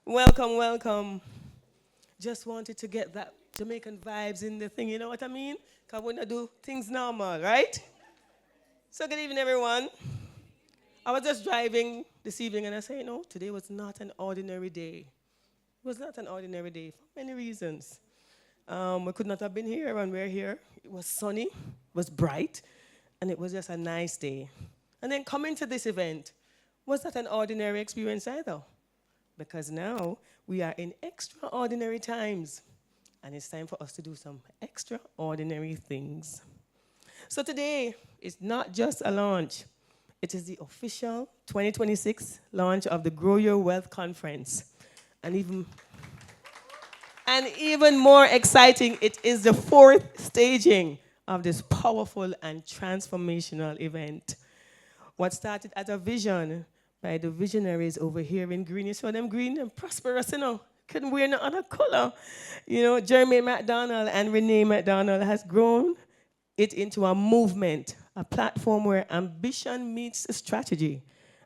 Welcome, welcome. Just wanted to get that Jamaican vibes in the thing, you know what I mean? Because we not do things normal, right? So good evening, everyone. I was just driving this evening and I say, no, today was not an ordinary day. It was not an ordinary day for many reasons. We could not have been here and we're here. It was sunny, it was bright, and it was just a nice day. And then coming to this event was not an ordinary experience either, because now we are in extraordinary times, and it's time for us to do some extraordinary things. So today is not just a launch, it is the official 2026 launch of the Grow Your Wealth Conference. And even more exciting, it is the fourth staging of this powerful and transformational event. What started as a vision by the visionaries over here in green, you saw them green and prosperous, couldn't wear no other color. Jeremy McDonald and Renee McDonald has grown it into a movement, a platform where ambition meets strategy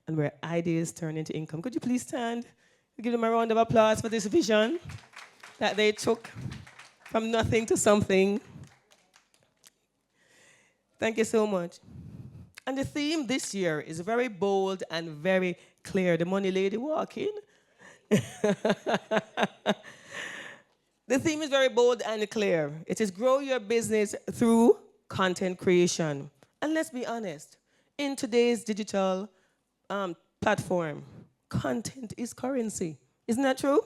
and where ideas turn into income. Could you please stand? Give them a round of applause for this vision that they took from nothing to something. Thank you so much. And the theme this year is very bold and very clear. The money lady walking. The theme is very bold and clear. It is grow your business through content creation. And let's be honest, in today's digital platform, content is currency. Isn't that true?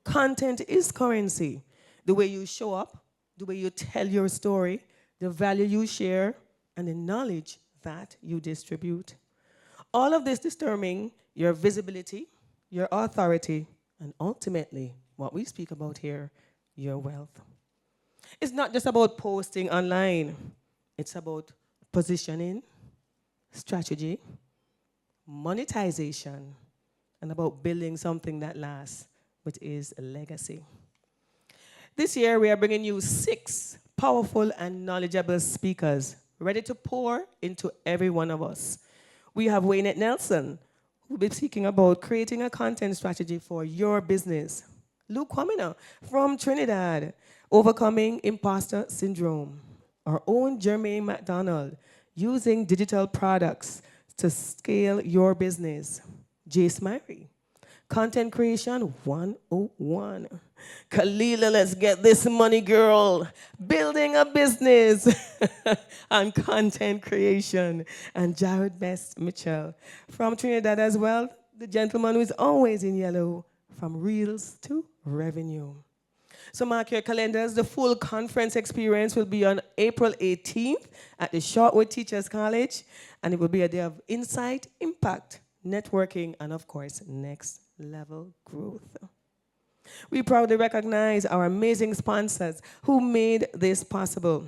Content is currency. The way you show up, the way you tell your story, the value you share, and the knowledge that you distribute. All of this determining your visibility, your authority, and ultimately, what we speak about here, your wealth. It's not just about posting online. It's about positioning, strategy, monetization, and about building something that lasts, which is a legacy. This year, we are bringing you 6 powerful and knowledgeable speakers ready to pour into every one of us. We have Wayne Nelson, who will be speaking about creating a content strategy for your business. Luke Kwamina from Trinidad, overcoming imposter syndrome. Our own Jermaine McDonald, using digital products to scale your business. Jace Myrie, Content Creation 101. Kalila, let's get this money, girl. Building a business on content creation. And Jared Best Mitchell from Trinidad as well, the gentleman who is always in yellow, from reels to revenue. So mark your calendars. The full conference experience will be on April 18th at the Shortwood Teachers College, and it will be a day of insight, impact, networking, and of course, next level growth. We proudly recognize our amazing sponsors who made this possible.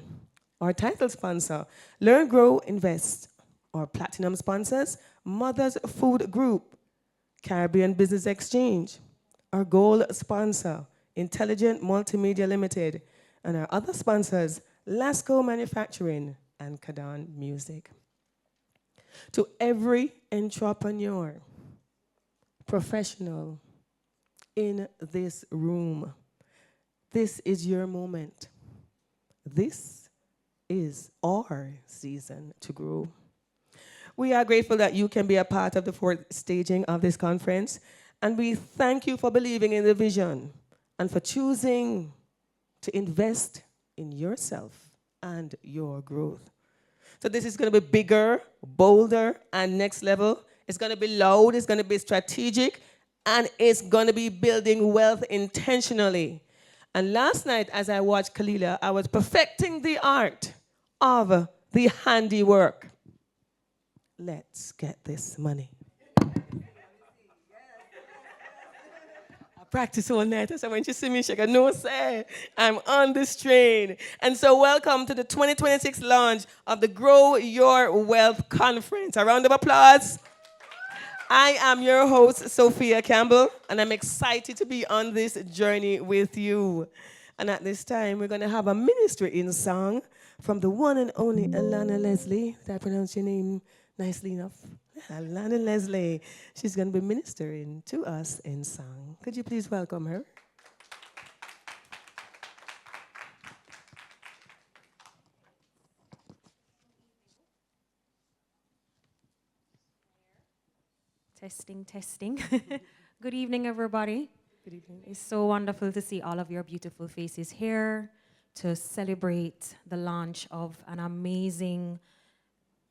Our title sponsor, Learn, Grow, Invest. Our platinum sponsors, Mother's Food Group, Caribbean Business Exchange. Our gold sponsor, Intelligent Multimedia Limited. And our other sponsors, Lasco Manufacturing and Kadan Music. To every entrepreneur, professional in this room, this is your moment. This is our season to grow. We are grateful that you can be a part of the fourth staging of this conference, and we thank you for believing in the vision and for choosing to invest in yourself and your growth. So this is going to be bigger, bolder, and next level. It's going to be loud, it's going to be strategic, and it's going to be building wealth intentionally. And last night, as I watched Kalila, I was perfecting the art of the handiwork. Let's get this money. I practice all night. So when she see me, she go, no, sir, I'm on this train. And so welcome to the 2026 launch of the Grow Your Wealth Conference. A round of applause. I am your host, Sophia Campbell, and I'm excited to be on this journey with you. And at this time, we're going to have a ministry in song from the one and only Alana Leslie. Did I pronounce your name nicely enough? Alana Leslie. She's going to be ministering to us in song. Could you please welcome her? Testing, testing. Good evening, everybody. Good evening. It's so wonderful to see all of your beautiful faces here to celebrate the launch of an amazing,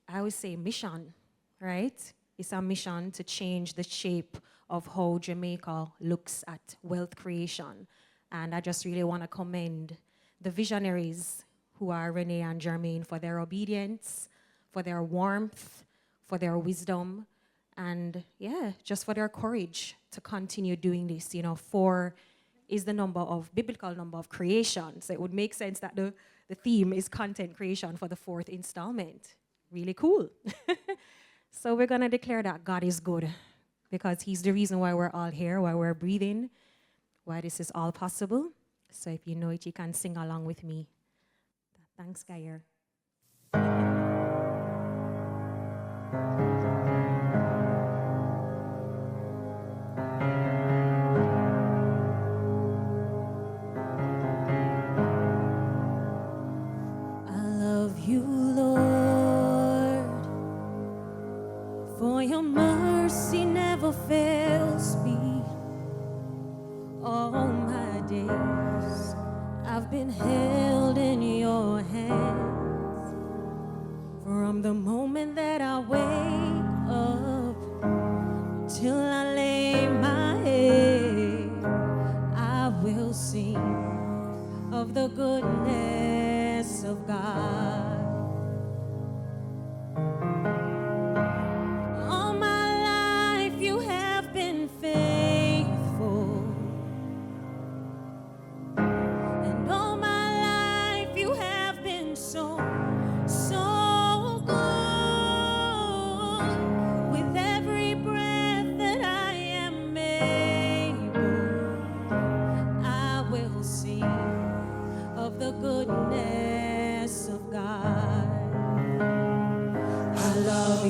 I would say, mission, right? It's a mission to change the shape of how Jamaica looks at wealth creation. And I just really want to commend the visionaries who are Renee and Jermaine for their obedience, for their warmth, for their wisdom, and yeah, just for their courage to continue doing this. 4 is the biblical number of creation. So it would make sense that the theme is content creation for the 4th installment. Really cool. So we're going to declare that God is good because he's the reason why we're all here, why we're breathing, why this is all possible. So if you know it, you can sing along with me. Thanks, Gayer. You, Lord, for your mercy never fails me. All my days I've been held in your hands. From the moment that I wake up till I lay my head, I will sing of the goodness of God.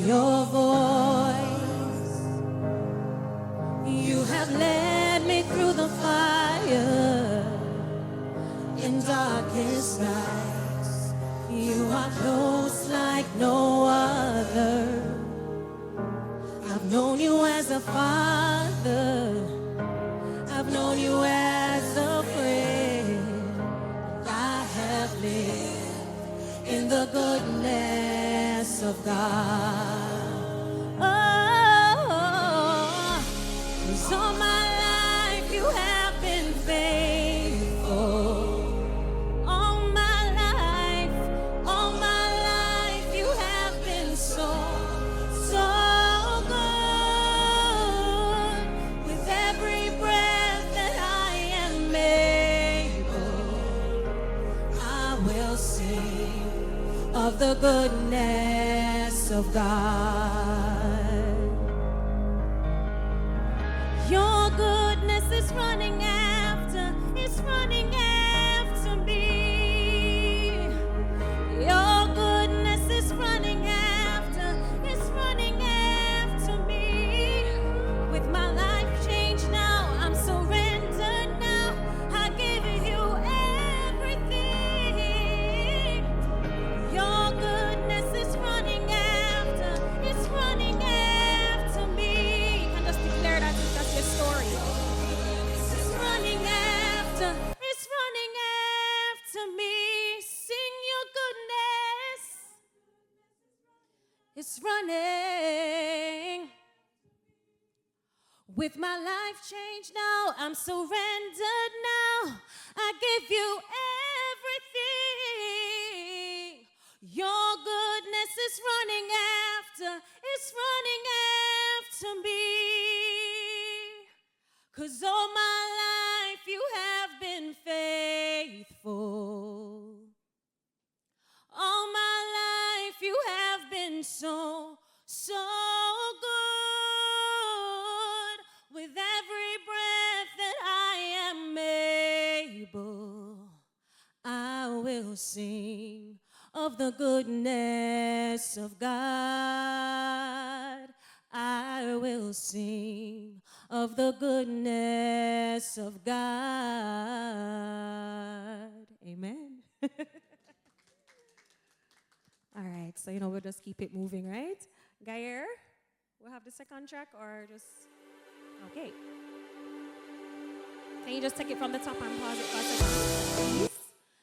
Your voice, you have led me through the fire in darkest nights. You are close like no other. I've known you as a father, I've known you as a friend. I have lived in the goodness of God. All my life you have been faithful. All my life you have been so, so good. With every breath that I am able, I will sing of the goodness of God. Your goodness is running after, it's running after me. Your goodness is running after, it's running after me. With my life changed now, I'm surrendered now. I give you everything. Your goodness is running after, it's running after me. You can just declare that. Story. It's running after me. Sing your goodness. It's running. With my life changed now, I'm surrendered now. I give you everything. Your goodness is running after, it's running after me. 'Cause all my life you have been faithful. All my life you have been so, so good. With every breath that I am able, I will sing of the goodness of God. I will sing of the goodness of God. Amen. All right, so we'll just keep it moving, right? Gayer, we'll have the second track or just, okay. Can you just take it from the top and pause it for a second, please?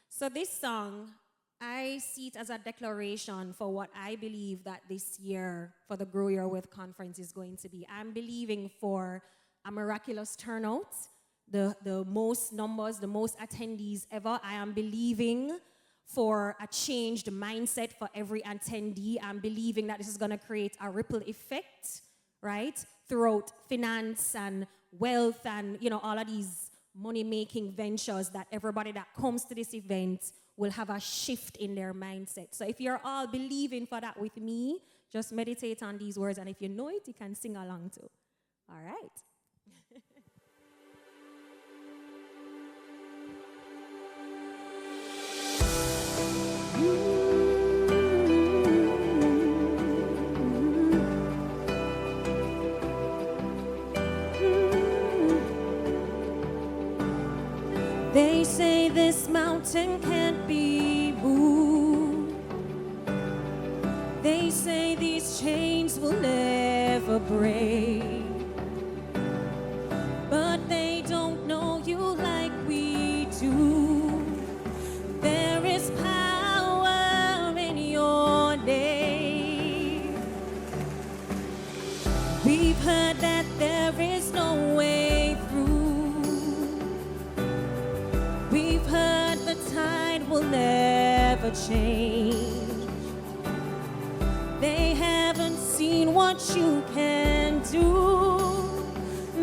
So this song, I see it as a declaration for what I believe that this year for the Grow Your Wealth Conference is going to be. I'm believing for a miraculous turnout, the most numbers, the most attendees ever. I am believing for a changed mindset for every attendee. I'm believing that this is going to create a ripple effect, right, throughout finance and wealth and, all of these money-making ventures, that everybody that comes to this event will have a shift in their mindset. So if you're all believing for that with me, just meditate on these words, and if you know it, you can sing along too. All right. They say this mountain can't be moved. They say these chains will never break. But they don't know you like we do. There is power in your name. We've heard that there is no way through. We've heard the tide will never change. They haven't seen what you can do.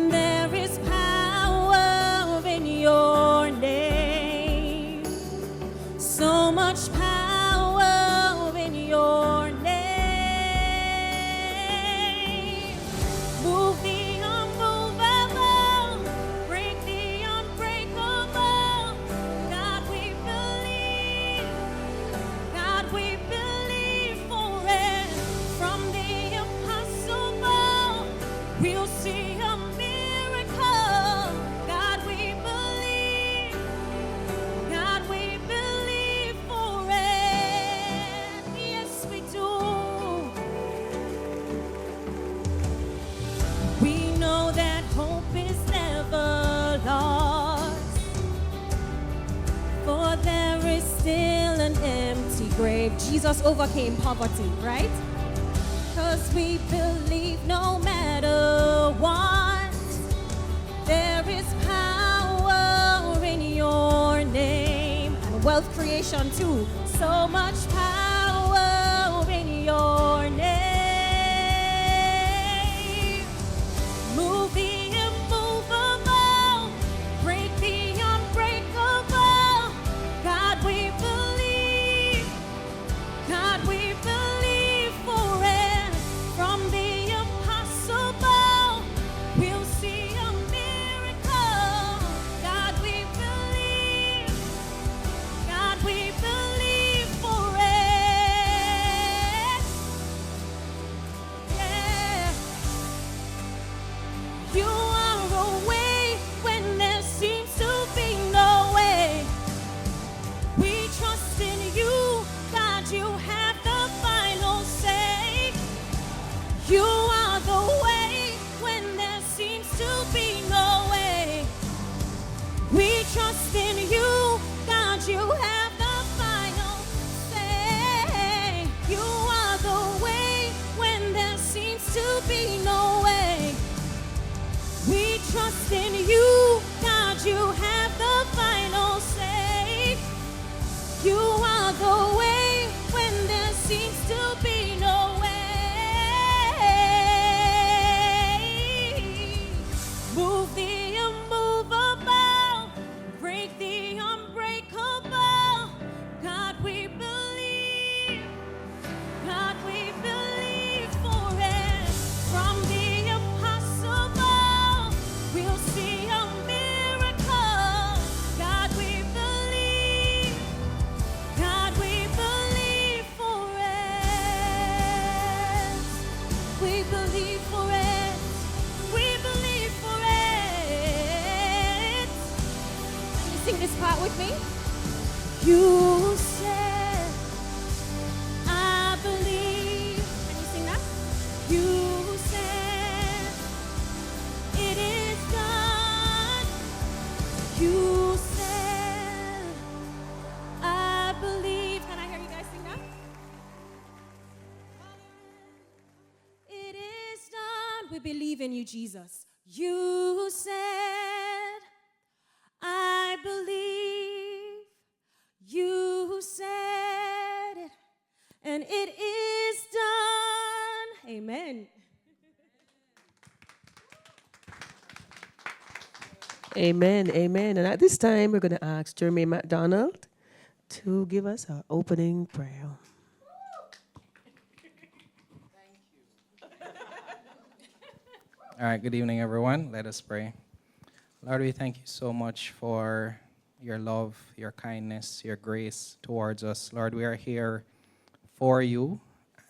There is power in your name. So much power in your name. Move the unmovable, break the unbreakable. God, we believe. God, we believe for it. From the impossible, we'll see a miracle. God, we believe. God, we believe for it. Yes, we do. We know that hope is never lost, for there is still an empty grave. Jesus overcame poverty, right? 'Cause we believe no matter what, there is power in your name. And wealth creation too. So much power in your name. Move the immovable, break the unbreakable. God, we believe. God, we believe for it. From the impossible, we'll see a miracle. God, we believe. God, we believe for it. Yeah. You are a way when there seems to be no way. We trust in you, God, you have the final say. You are the way when there seems to be no way. We trust in you, God, you have the final say. You are the way when there seems to be no way. We trust in you, God, you have the final say. You are the way when there seems to be no way. Move the immovable, break the unbreakable. God, we believe. God, we believe for it. From the impossible, we'll see a sing this part with me? You said, I believe. Can you sing that? You said, it is done. You said, I believe. Can I hear you guys sing that? It is done. We believe in you, Jesus. You said, I believe. You said it, and it is done. Amen. Amen, amen. And at this time, we're going to ask Jeremy McDonald to give us our opening prayer. All right, good evening, everyone. Let us pray. Lord, we thank you so much for your love, your kindness, your grace towards us. Lord, we are here for you,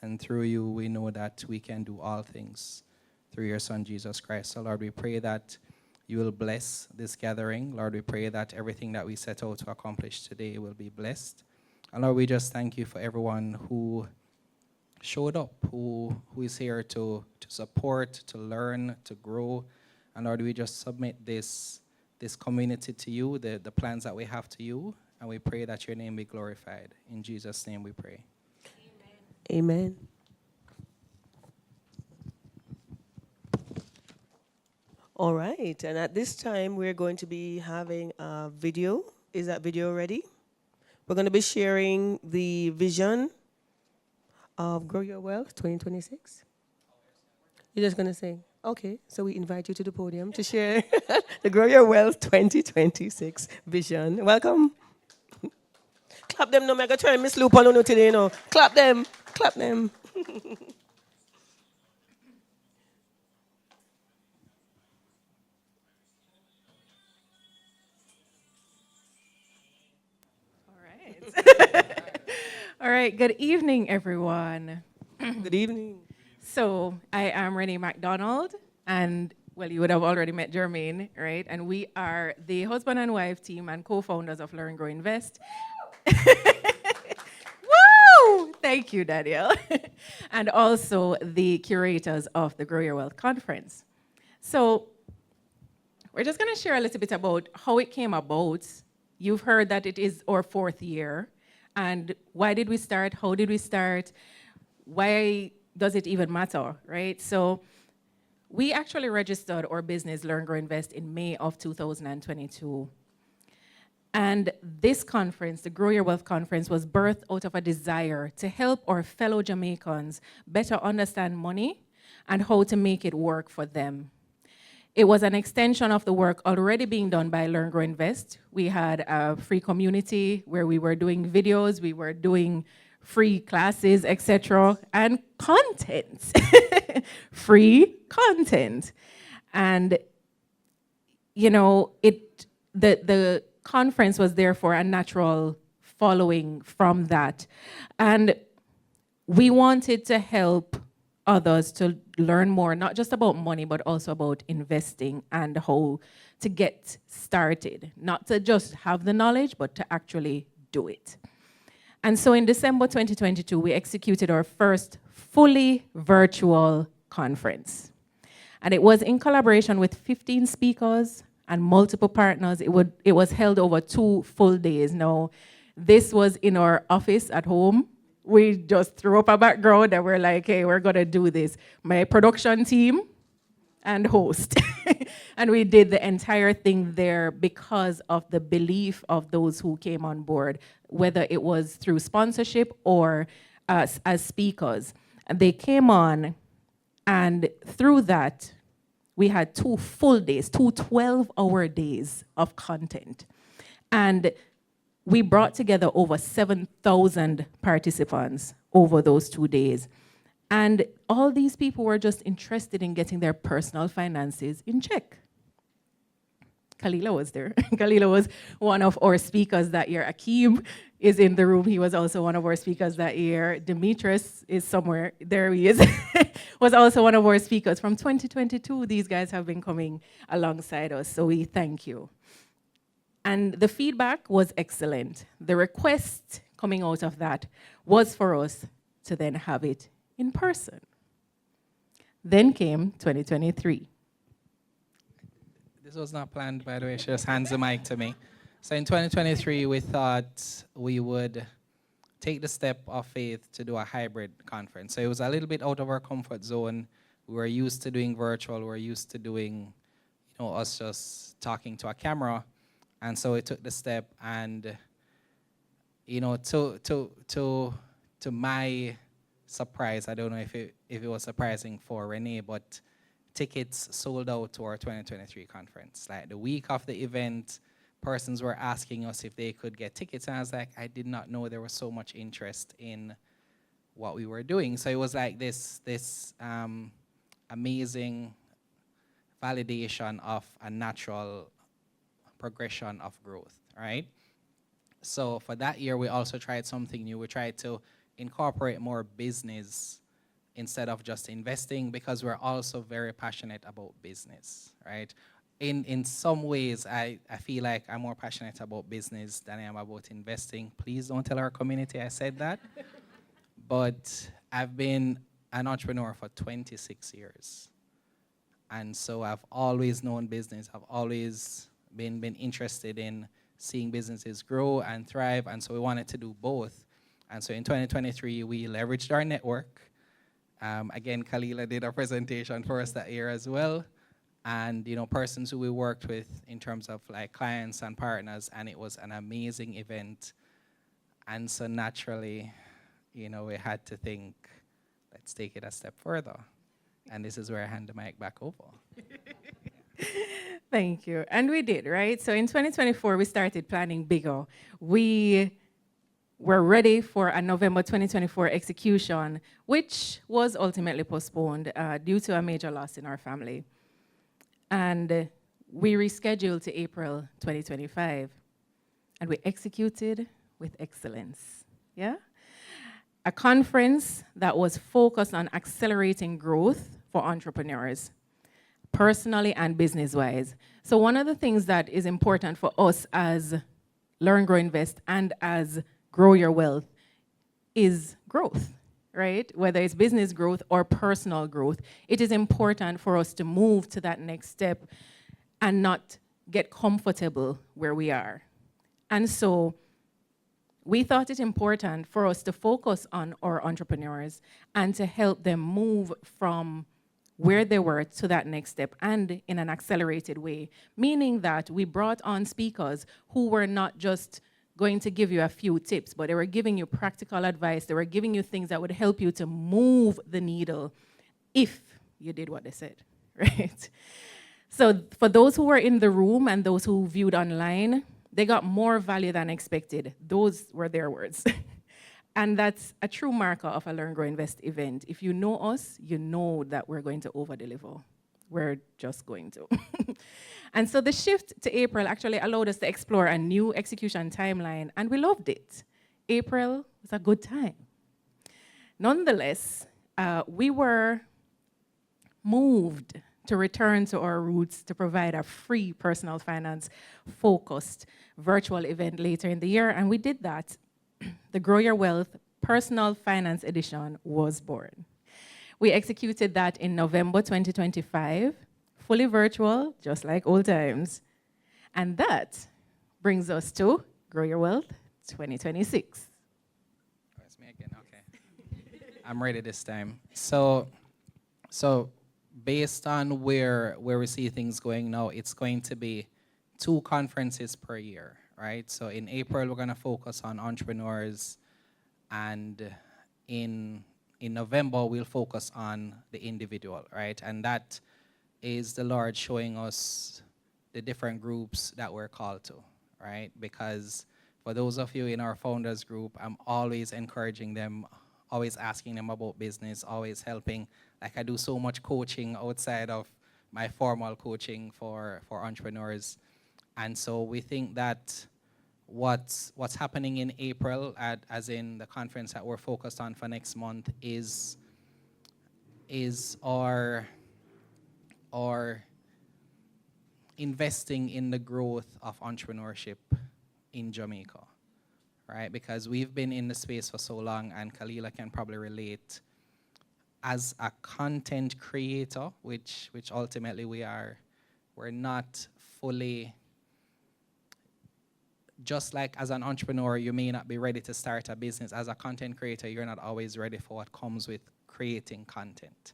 and through you, we know that we can do all things through your Son, Jesus Christ. So, Lord, we pray that you will bless this gathering. Lord, we pray that everything that we set out to accomplish today will be blessed. And Lord, we just thank you for everyone who showed up, who is here to support, to learn, to grow. And Lord, we just submit this community to you, the plans that we have to you, and we pray that your name be glorified. In Jesus' name we pray. Amen. All right, and at this time, we're going to be having a video. Is that video ready? We're going to be sharing the vision of Grow Your Wealth 2026. You're just going to sing? Okay, so we invite you to the podium to share the Grow Your Wealth 2026 vision. Welcome. Clap them, no, I'm going to try and miss loop on you today, you know. Clap them, clap them. All right, good evening, everyone. Good evening. So I am Renee McDonald, and well, you would have already met Jermaine, right? And we are the husband and wife team and co-founders of Learn, Grow, Invest. Woo! Thank you, Danielle. And also the curators of the Grow Your Wealth conference. So we're just going to share a little bit about how it came about. You've heard that it is our 4th year. And why did we start? How did we start? Why does it even matter, right? So we actually registered our business, Learn, Grow, Invest, in May of 2022. And this conference, the Grow Your Wealth conference, was birthed out of a desire to help our fellow Jamaicans better understand money and how to make it work for them. It was an extension of the work already being done by Learn, Grow, Invest. We had a free community where we were doing videos, we were doing free classes, etc., and content, free content. And, you know, the conference was therefore a natural following from that. And we wanted to help others to learn more, not just about money, but also about investing and how to get started. Not to just have the knowledge, but to actually do it. And so in December 2022, we executed our first fully virtual conference. And it was in collaboration with 15 speakers and multiple partners. It was held over 2 full days. Now, this was in our office at home. We just threw up a background and we're like, hey, we're gonna do this. My production team and host. And we did the entire thing there because of the belief of those who came on board, whether it was through sponsorship or as speakers. And they came on, and through that, we had 2 full days, 2 12-hour days of content. And we brought together over 7,000 participants over those 2 days. And all these people were just interested in getting their personal finances in check. Kalila was there. Kalila was one of our speakers that year. Akeem is in the room. He was also one of our speakers that year. Demetrius is somewhere. There he is. Was also one of our speakers. From 2022, these guys have been coming alongside us. So we thank you. And the feedback was excellent. The request coming out of that was for us to then have it in person. Then came 2023. This was not planned, by the way. She just hands the mic to me. So in 2023, we thought we would take the step of faith to do a hybrid conference. So it was a little bit out of our comfort zone. We were used to doing virtual. We were used to doing, us just talking to a camera. And so we took the step, and, to my surprise, I don't know if it was surprising for Renee, but tickets sold out to our 2023 conference. Like the week of the event, persons were asking us if they could get tickets, and I was like, I did not know there was so much interest in what we were doing. So it was like this amazing validation of a natural progression of growth, right? So for that year, we also tried something new. We tried to incorporate more business instead of just investing, because we're also very passionate about business, right? In some ways, I feel like I'm more passionate about business than I am about investing. Please don't tell our community I said that. But I've been an entrepreneur for 26 years. And so I've always known business. I've always been interested in seeing businesses grow and thrive. And so we wanted to do both. And so in 2023, we leveraged our network. Again, Kalila did a presentation for us that year as well. And, persons who we worked with in terms of like clients and partners, and it was an amazing event. And so naturally, we had to think, let's take it a step further. And this is where I hand the mic back over. Thank you. And we did, right? So in 2024, we started planning bigger. We were ready for a November 2024 execution, which was ultimately postponed due to a major loss in our family. And we rescheduled to April 2025. And we executed with excellence. Yeah? A conference that was focused on accelerating growth for entrepreneurs, personally and business-wise. So one of the things that is important for us as Learn, Grow, Invest and as Grow Your Wealth is growth, right? Whether it's business growth or personal growth, it is important for us to move to that next step and not get comfortable where we are. And so we thought it important for us to focus on our entrepreneurs and to help them move from where they were to that next step, and in an accelerated way, meaning that we brought on speakers who were not just going to give you a few tips, but they were giving you practical advice. They were giving you things that would help you to move the needle if you did what they said, right? So for those who were in the room and those who viewed online, they got more value than expected. Those were their words. And that's a true marker of a Learn, Grow, Invest event. If you know us, you know that we're going to over-deliver. We're just going to. And so the shift to April actually allowed us to explore a new execution timeline, and we loved it. April was a good time. Nonetheless, we were moved to return to our roots to provide a free personal finance focused virtual event later in the year, and we did that. The Grow Your Wealth Personal Finance Edition was born. We executed that in November 2025, fully virtual, just like old times. And that brings us to Grow Your Wealth 2026. Oh, it's me again, okay. I'm ready this time. So based on where we see things going now, it's going to be 2 conferences per year, right? So in April, we're going to focus on entrepreneurs, and in November, we'll focus on the individual, right? And that is the Lord showing us the different groups that we're called to, right? Because for those of you in our founders group, I'm always encouraging them, always asking them about business, always helping. Like I do so much coaching outside of my formal coaching for entrepreneurs. And so we think that what's happening in April, as in the conference that we're focused on for next month, is our investing in the growth of entrepreneurship in Jamaica, right? Because we've been in the space for so long, and Kalila can probably relate. As a content creator, which ultimately we're not fully, just like as an entrepreneur, you may not be ready to start a business. As a content creator, you're not always ready for what comes with creating content.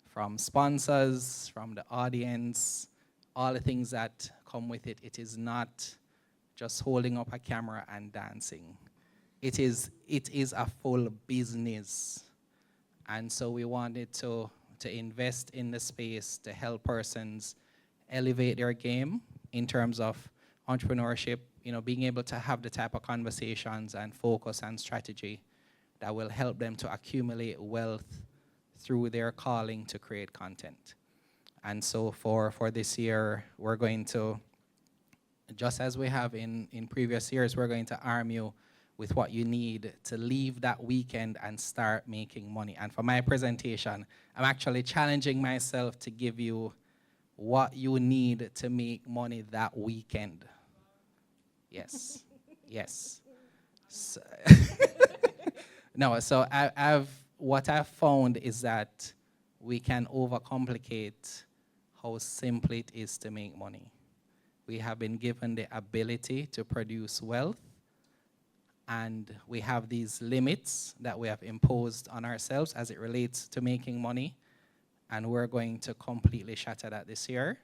From sponsors, from the audience, all the things that come with it. It is not just holding up a camera and dancing. It is a full business. And so we wanted to invest in the space to help persons elevate their game in terms of entrepreneurship, being able to have the type of conversations and focus and strategy that will help them to accumulate wealth through their calling to create content. And so for this year, we're going to, just as we have in previous years, we're going to arm you with what you need to leave that weekend and start making money. And for my presentation, I'm actually challenging myself to give you what you need to make money that weekend. Yes, yes. So no, so what I've found is that we can overcomplicate how simple it is to make money. We have been given the ability to produce wealth, and we have these limits that we have imposed on ourselves as it relates to making money, and we're going to completely shatter that this year.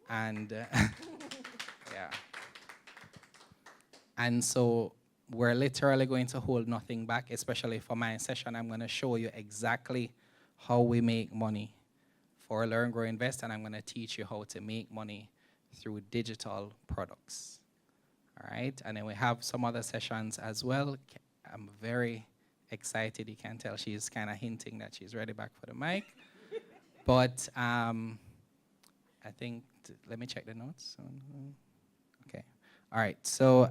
And yeah. And so we're literally going to hold nothing back, especially for my session. I'm going to show you exactly how we make money for Learn, Grow, Invest, and I'm going to teach you how to make money through digital products. All right, and then we have some other sessions as well. I'm very excited. You can tell she's kind of hinting that she's ready back for the mic. But I think, let me check the notes. Okay, all right, so,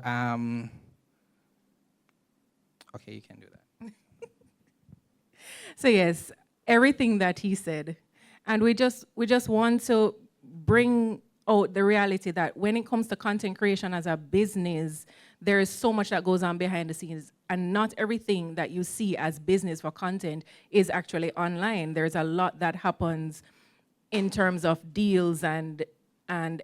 okay, you can do that. So yes, everything that he said, and we just want to bring out the reality that when it comes to content creation as a business, there is so much that goes on behind the scenes, and not everything that you see as business for content is actually online. There's a lot that happens in terms of deals and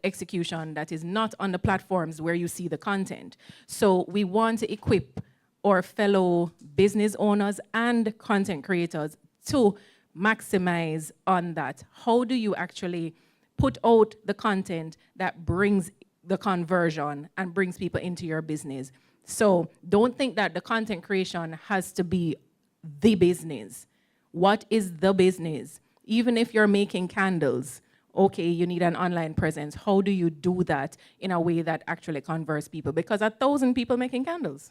execution that is not on the platforms where you see the content. So we want to equip our fellow business owners and content creators to maximize on that. How do you actually put out the content that brings the conversion and brings people into your business? So don't think that the content creation has to be the business. What is the business? Even if you're making candles, okay, you need an online presence. How do you do that in a way that actually converts people? Because 1,000 people making candles.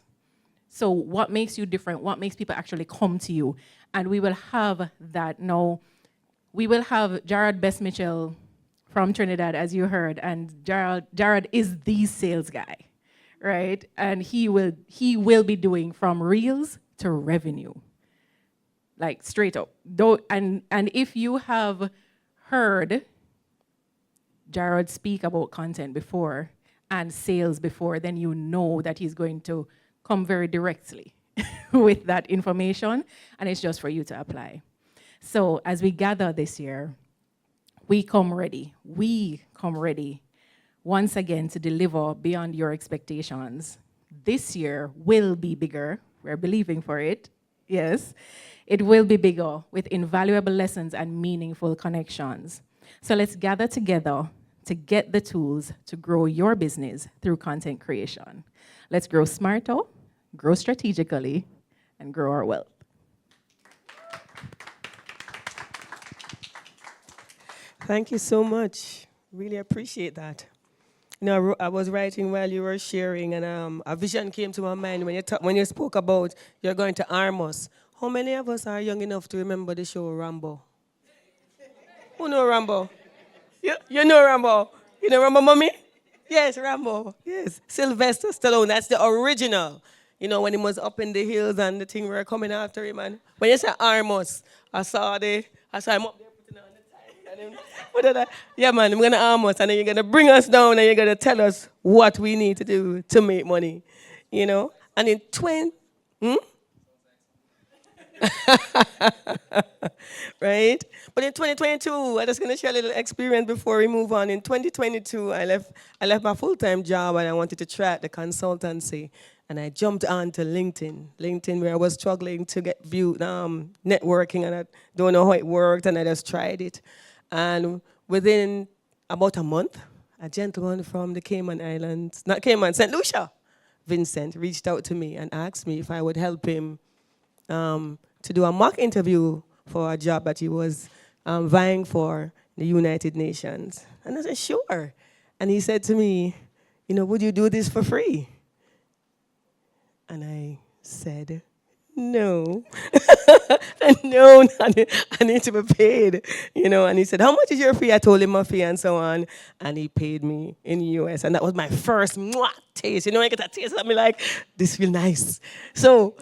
So what makes you different? What makes people actually come to you? And we will have that now. We will have Jared Best Mitchell from Trinidad, as you heard, and Jared is the sales guy, right? And he will be doing from reels to revenue, like straight up. And if you have heard Jared speak about content before and sales before, then you know that he's going to come very directly with that information, and it's just for you to apply. So as we gather this year, we come ready once again to deliver beyond your expectations. This year will be bigger. We're believing for it. Yes, it will be bigger with invaluable lessons and meaningful connections. So let's gather together to get the tools to grow your business through content creation. Let's grow smarter, grow strategically, and grow our wealth. Thank you so much. Really appreciate that. I was writing while you were sharing, and a vision came to my mind when you spoke about you're going to arm us. How many of us are young enough to remember the show Rambo? Who know Rambo? You know Rambo? You know Rambo, mommy? Yes, Rambo. Yes, Sylvester Stallone. That's the original. When he was up in the hills and the thing were coming after him. And when you say arm us, I saw him up there putting on the tie. Yeah, man, I'm gonna arm us, and then you're gonna bring us down, and you're gonna tell us what we need to do to make money, you know. And in 20, right? But in 2022, I'm just gonna share a little experience before we move on. In 2022, I left my full-time job and I wanted to try out the consultancy, and I jumped onto LinkedIn, where I was struggling to get viewed, networking, and I don't know how it worked, and I just tried it. And within about a month, a gentleman from the Cayman Islands, not Cayman, St. Lucia, Vincent, reached out to me and asked me if I would help him to do a mock interview for a job that he was vying for in the United Nations. And I said, sure. And he said to me, would you do this for free? And I said, no. No, I need to be paid, And he said, how much is your fee? I told him my fee and so on. And he paid me in US. And that was my first taste. I get a taste of me like, this feels nice. So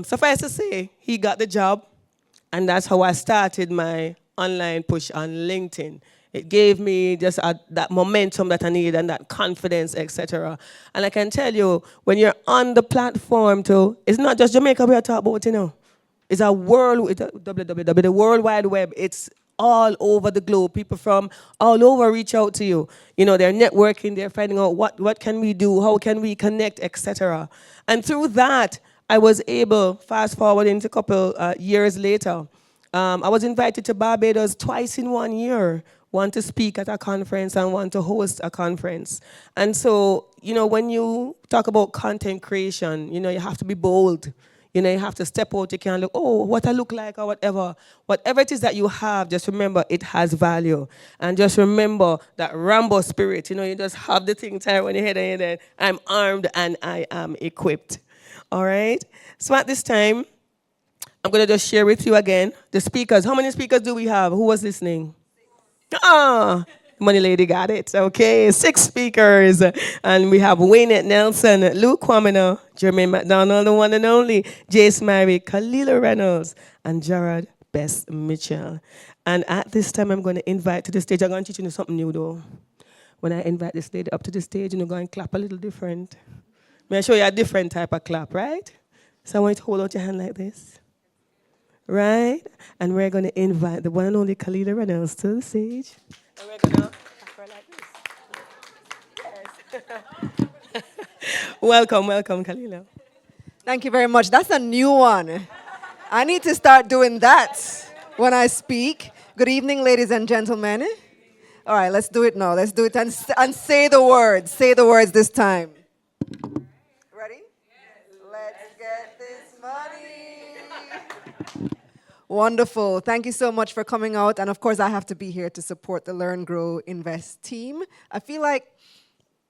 suffice to say, he got the job. And that's how I started my online push on LinkedIn. It gave me just that momentum that I needed and that confidence, etc. And I can tell you, when you're on the platform too, it's not just Jamaica we are talking about, It's a world, the World Wide Web. It's all over the globe. People from all over reach out to you. They're networking, they're finding out what can we do, how can we connect, etc. And through that, I was able, fast forward into a couple years later, I was invited to Barbados twice in 1 year, one to speak at a conference and one to host a conference. And so, when you talk about content creation, you have to be bold. You have to step out. You can't look, what I look like or whatever. Whatever it is that you have, just remember it has value. And just remember that Rambo spirit. You just have the thing tied on your head and you're there. I'm armed and I am equipped. All right? So at this time, I'm going to just share with you again the speakers. How many speakers do we have? Who was listening? Money lady got it. Okay, 6 speakers. And we have Wayne Nelson, Luke Kwamina, Jermaine McDonald, the one and only, Jace Mary, Kalila Reynolds, and Gerard Bess Mitchell. And at this time, I'm going to invite to the stage. I'm going to teach you something new, though. When I invite this lady up to the stage, go and clap a little different. May I show you a different type of clap, right? So I want you to hold out your hand like this. Right? And we're going to invite the one and only Kalila Reynolds to the stage. And we're going to clap her like this. Yes. Welcome, Kalila. Thank you very much. That's a new one. I need to start doing that when I speak. Good evening, ladies and gentlemen. All right, let's do it now. Let's do it and say the words. Say the words this time. Ready? Yes. Let's get this money. Wonderful. Thank you so much for coming out. And of course, I have to be here to support the Learn, Grow, Invest team. I feel like,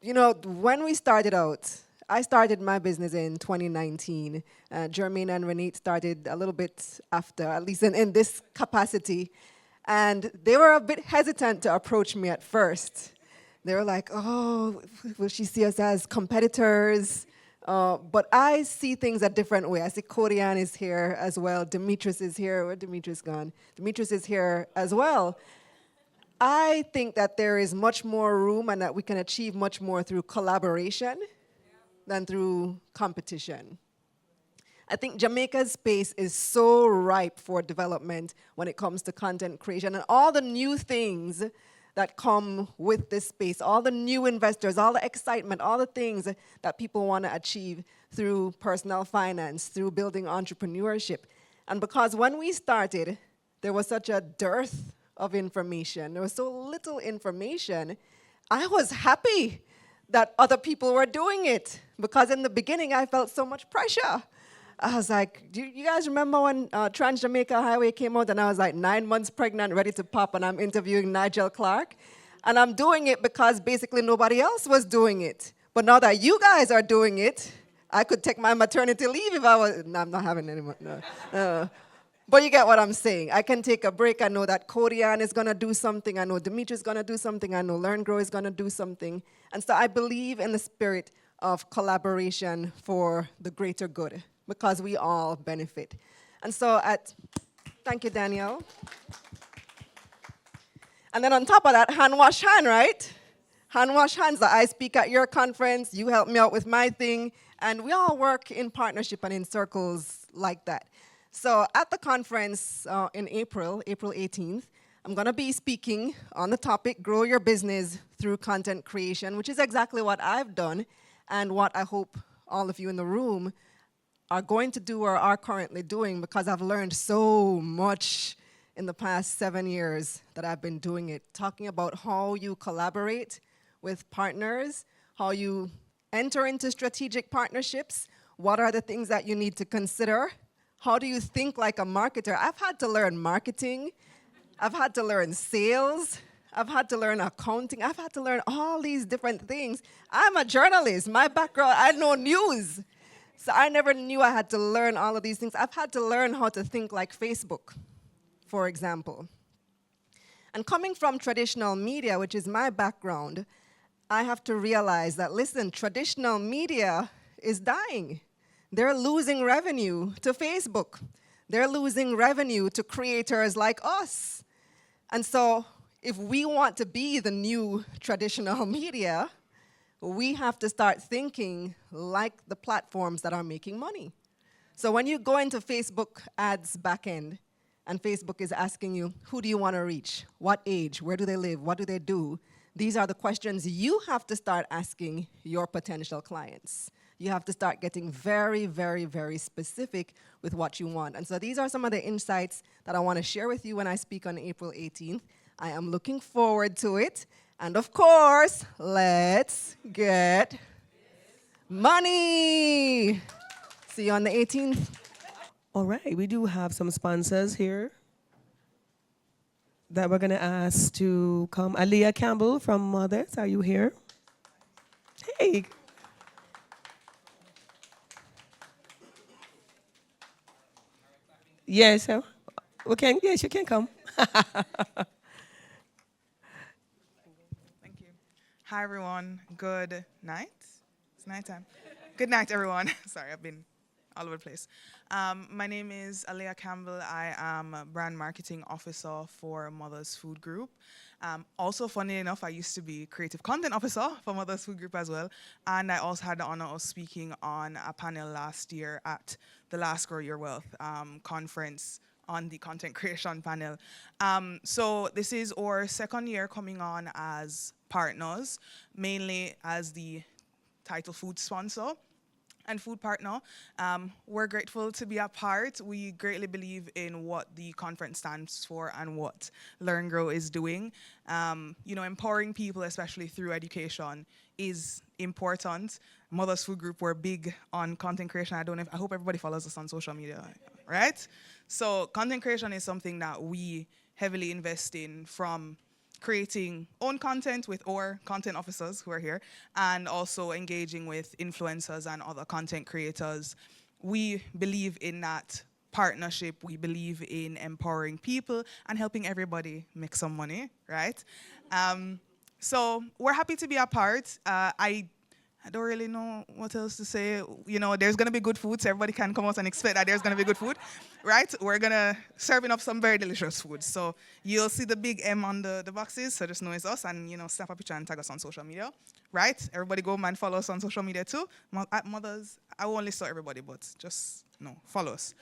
when we started out, I started my business in 2019. Jermaine and Renee started a little bit after, at least in this capacity. And they were a bit hesitant to approach me at first. They were like, will she see us as competitors? But I see things a different way. I see Kodian is here as well. Demetrius is here. Where's Demetrius gone? Demetrius is here as well. I think that there is much more room and that we can achieve much more through collaboration than through competition. I think Jamaica's space is so ripe for development when it comes to content creation and all the new things that come with this space, all the new investors, all the excitement, all the things that people want to achieve through personal finance, through building entrepreneurship. And because when we started, there was such a dearth of information, there was so little information, I was happy that other people were doing it because in the beginning I felt so much pressure. I was like, do you guys remember when Trans Jamaica Highway came out and I was like 9 months pregnant, ready to pop, and I'm interviewing Nigel Clark? And I'm doing it because basically nobody else was doing it. But now that you guys are doing it, I could take my maternity leave if I was, no, I'm not having any more, no. But you get what I'm saying. I can take a break. I know that Kodian is going to do something. I know Demetrius is going to do something. I know Learn Grow is going to do something. And so I believe in the spirit of collaboration for the greater good, because we all benefit. And so thank you, Danielle. And then on top of that, hand wash hand, right? Hand wash hands. That I speak at your conference, you help me out with my thing, and we all work in partnership and in circles like that. So at the conference in April 18th, I'm going to be speaking on the topic, Grow Your Business Through Content Creation, which is exactly what I've done and what I hope all of you in the room are going to do or are currently doing, because I've learned so much in the past 7 years that I've been doing it, talking about how you collaborate with partners, how you enter into strategic partnerships, what are the things that you need to consider, how do you think like a marketer. I've had to learn marketing, I've had to learn sales, I've had to learn accounting, I've had to learn all these different things. I'm a journalist, my background, I know news. So I never knew I had to learn all of these things. I've had to learn how to think like Facebook, for example. And coming from traditional media, which is my background, I have to realize that, listen, traditional media is dying. They're losing revenue to Facebook. They're losing revenue to creators like us. And so if we want to be the new traditional media, we have to start thinking like the platforms that are making money. So when you go into Facebook ads backend, and Facebook is asking you, who do you want to reach? What age? Where do they live? What do they do? These are the questions you have to start asking your potential clients. You have to start getting very, very, very specific with what you want. And so these are some of the insights that I want to share with you when I speak on April 18th. I am looking forward to it. And of course, let's get money. See you on the 18th. All right, we do have some sponsors here that we're going to ask to come. Aaliyah Campbell from Mothers, are you here? Hey. Yes, yes, you can come. Thank you. Hi, everyone. Good night. It's nighttime. Good night, everyone. Sorry, I've been all over the place. My name is Aaliyah Campbell. I am a brand marketing officer for Mother's Food Group. Also, funny enough, I used to be creative content officer for Mother's Food Group as well. And I also had the honor of speaking on a panel last year at the last Grow Your Wealth conference on the content creation panel. So this is our second year coming on as partners, mainly as the title food sponsor and food partner. We're grateful to be a part. We greatly believe in what the conference stands for and what Learn Grow is doing. Empowering people, especially through education, is important. Mother's Food Group, we're big on content creation. I hope everybody follows us on social media, right? So content creation is something that we heavily invest in, from creating own content with our content officers who are here, and also engaging with influencers and other content creators. We believe in that partnership. We believe in empowering people and helping everybody make some money, right? So we're happy to be a part. I don't really know what else to say. There's going to be good food, so everybody can come out and expect that there's going to be good food, right? We're going to serving up some very delicious food. So you'll see the big M on the boxes, so just know it's us, and, snap a picture and tag us on social media, right? Everybody go and follow us on social media too. At Mothers, I won't list out everybody, but just, follow us.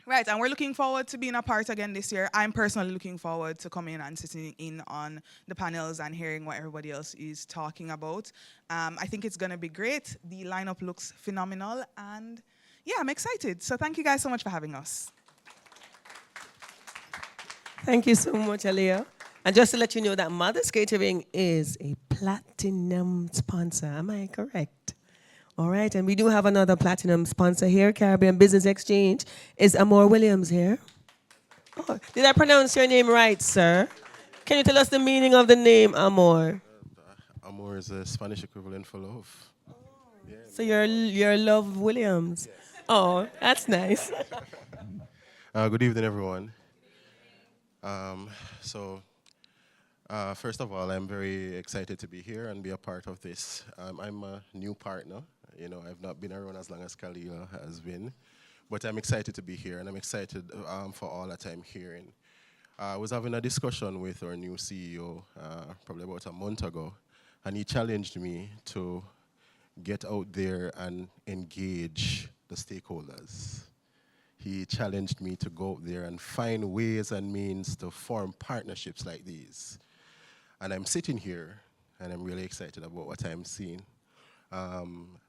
Right, and we're looking forward to being a part again this year. I'm personally looking forward to coming and sitting in on the panels and hearing what everybody else is talking about. I think it's going to be great. The lineup looks phenomenal, and yeah, I'm excited. So thank you guys so much for having us. Thank you so much, Aaliyah. And just to let you know that Mother's Catering is a platinum sponsor. Am I correct? All right, and we do have another platinum sponsor here, Caribbean Business Exchange. Is Amor Williams here? Oh, did I pronounce your name right, sir? Can you tell us the meaning of the name, Amor? Amor is a Spanish equivalent for love. Yeah. So you're Love Williams. Yes. Oh, that's nice. Good evening, everyone. First of all, I'm very excited to be here and be a part of this. I'm a new partner. I've not been around as long as Khalila has been, but I'm excited to be here, and I'm excited for all that I'm hearing. I was having a discussion with our new CEO probably about a month ago, and he challenged me to get out there and engage the stakeholders. He challenged me to go out there and find ways and means to form partnerships like these. And I'm sitting here, and I'm really excited about what I'm seeing. On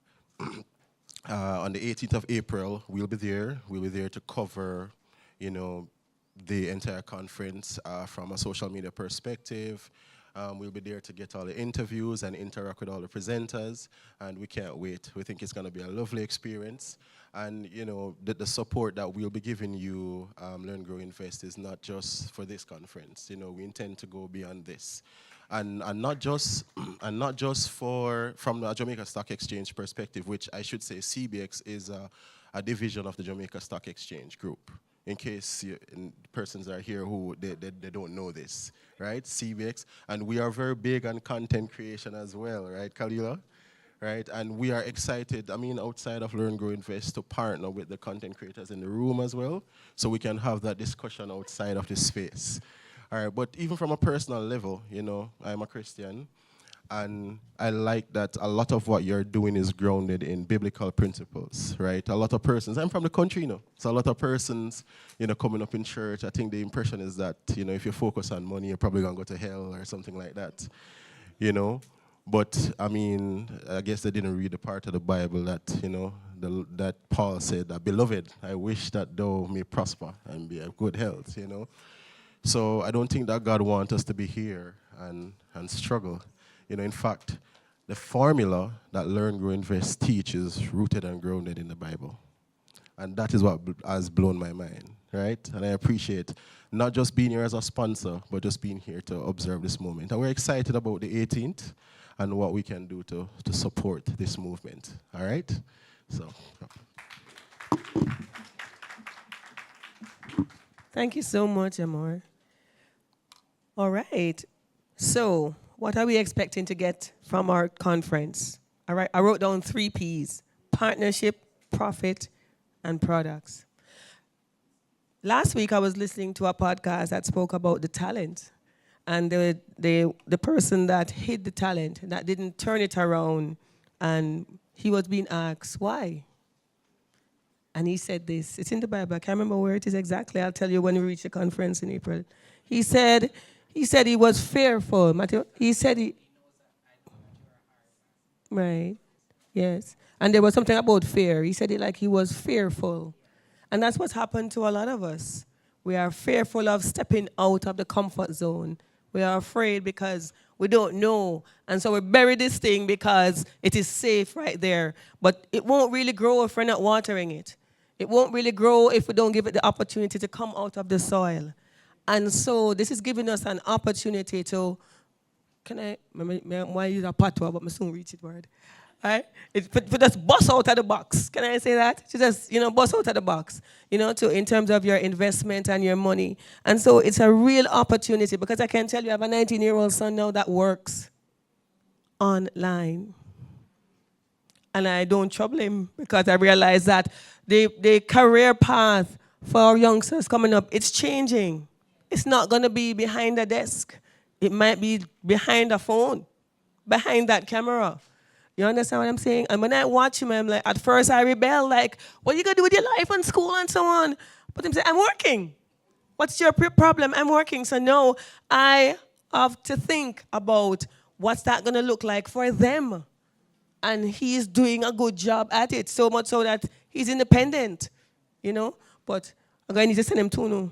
the 18th of April, we'll be there. We'll be there to cover, the entire conference from a social media perspective. We'll be there to get all the interviews and interact with all the presenters, and we can't wait. We think it's going to be a lovely experience. And the support that we'll be giving you, Learn, Grow, Invest, is not just for this conference. We intend to go beyond this, and not just from the Jamaica Stock Exchange perspective, which I should say CBX is a division of the Jamaica Stock Exchange Group. In case persons are here who they don't know this, right? CBX, and we are very big on content creation as well, right, Kalila? Right, and we are excited, outside of Learn, Grow, Invest, to partner with the content creators in the room as well, so we can have that discussion outside of this space. All right, but even from a personal level, I'm a Christian, and I like that a lot of what you're doing is grounded in biblical principles, right? A lot of persons, I'm from the country, so a lot of persons, coming up in church, I think the impression is that, if you focus on money, you're probably gonna go to hell or something like that, But, I guess they didn't read the part of the Bible that, that Paul said, that, "Beloved, I wish that thou may prosper and be of good health," So I don't think that God wants us to be here and struggle. In fact, the formula that Learn, Grow, Invest teach is rooted and grounded in the Bible. And that is what has blown my mind, right? And I appreciate not just being here as a sponsor, but just being here to observe this moment. And we're excited about the 18th and what we can do to support this movement, all right? So. Thank you so much, Amor. All right. So, what are we expecting to get from our conference? All right, I wrote down 3 P's: partnership, profit, and products. Last week, I was listening to a podcast that spoke about the talent, and the person that hid the talent, that didn't turn it around, and he was being asked, why? And he said this. It's in the Bible. I can't remember where it is exactly. I'll tell you when we reach the conference in April. He said he was fearful. Matthew, he said he... Right. Yes. And there was something about fear. He said it like he was fearful. And that's what's happened to a lot of us. We are fearful of stepping out of the comfort zone. We are afraid because we don't know. And so we bury this thing because it is safe right there. But it won't really grow if we're not watering it. It won't really grow if we don't give it the opportunity to come out of the soil. And so this is giving us an opportunity to, why use a patois, but I soon reach it word. Right? For just bust out of the box. Can I say that? To just, bust out of the box, in terms of your investment and your money. And so it's a real opportunity, because I can tell you I have a 19-year-old son now that works online. And I don't trouble him, because I realize that the career path for our youngsters coming up, it's changing. It's not going to be behind a desk. It might be behind a phone, behind that camera. You understand what I'm saying? And when I watch him, I'm like, at first I rebel, like, what are you going to do with your life and school and so on? But I'm saying, I'm working. What's your problem? I'm working. So no, I have to think about what's that going to look like for them. And he's doing a good job at it, so much so that he's independent, But I'm going to need to send him to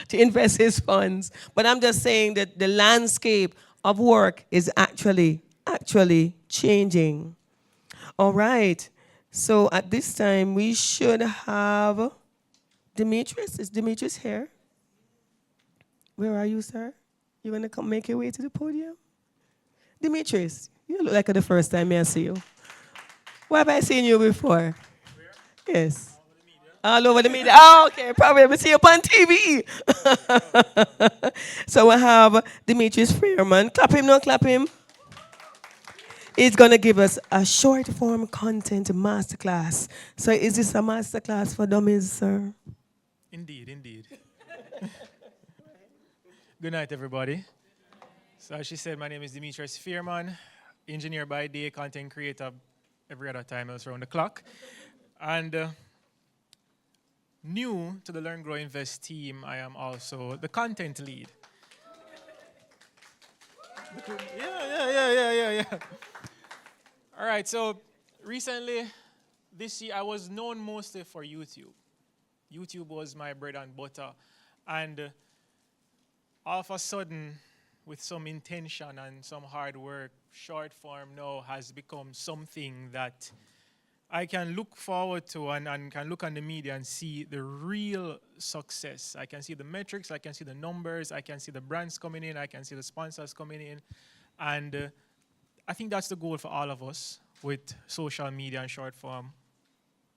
to invest his funds. But I'm just saying that the landscape of work is actually changing. All right. So at this time, we should have Demetrius. Is Demetrius here? Where are you, sir? You want to come make your way to the podium? Demetrius, you look like the first time I see you. Where have I seen you before? Where? Yes. All over the media. Oh, okay. Probably we see you on TV. So we have Demetrius Freeman. Clap him, no clap him. He's going to give us a short form content masterclass. So is this a masterclass for dummies, sir? Indeed. Good night, everybody. So as she said, my name is Demetrius Fearman, engineer by day, content creator every other time else around the clock. And new to the Learn, Grow, Invest team, I am also the content lead. Yeah. All right, so recently, this year, I was known mostly for YouTube. YouTube was my bread and butter. And all of a sudden, with some intention and some hard work, short form now has become something that I can look forward to and can look on the media and see the real success. I can see the metrics, I can see the numbers, I can see the brands coming in, I can see the sponsors coming in. And I think that's the goal for all of us with social media and short form.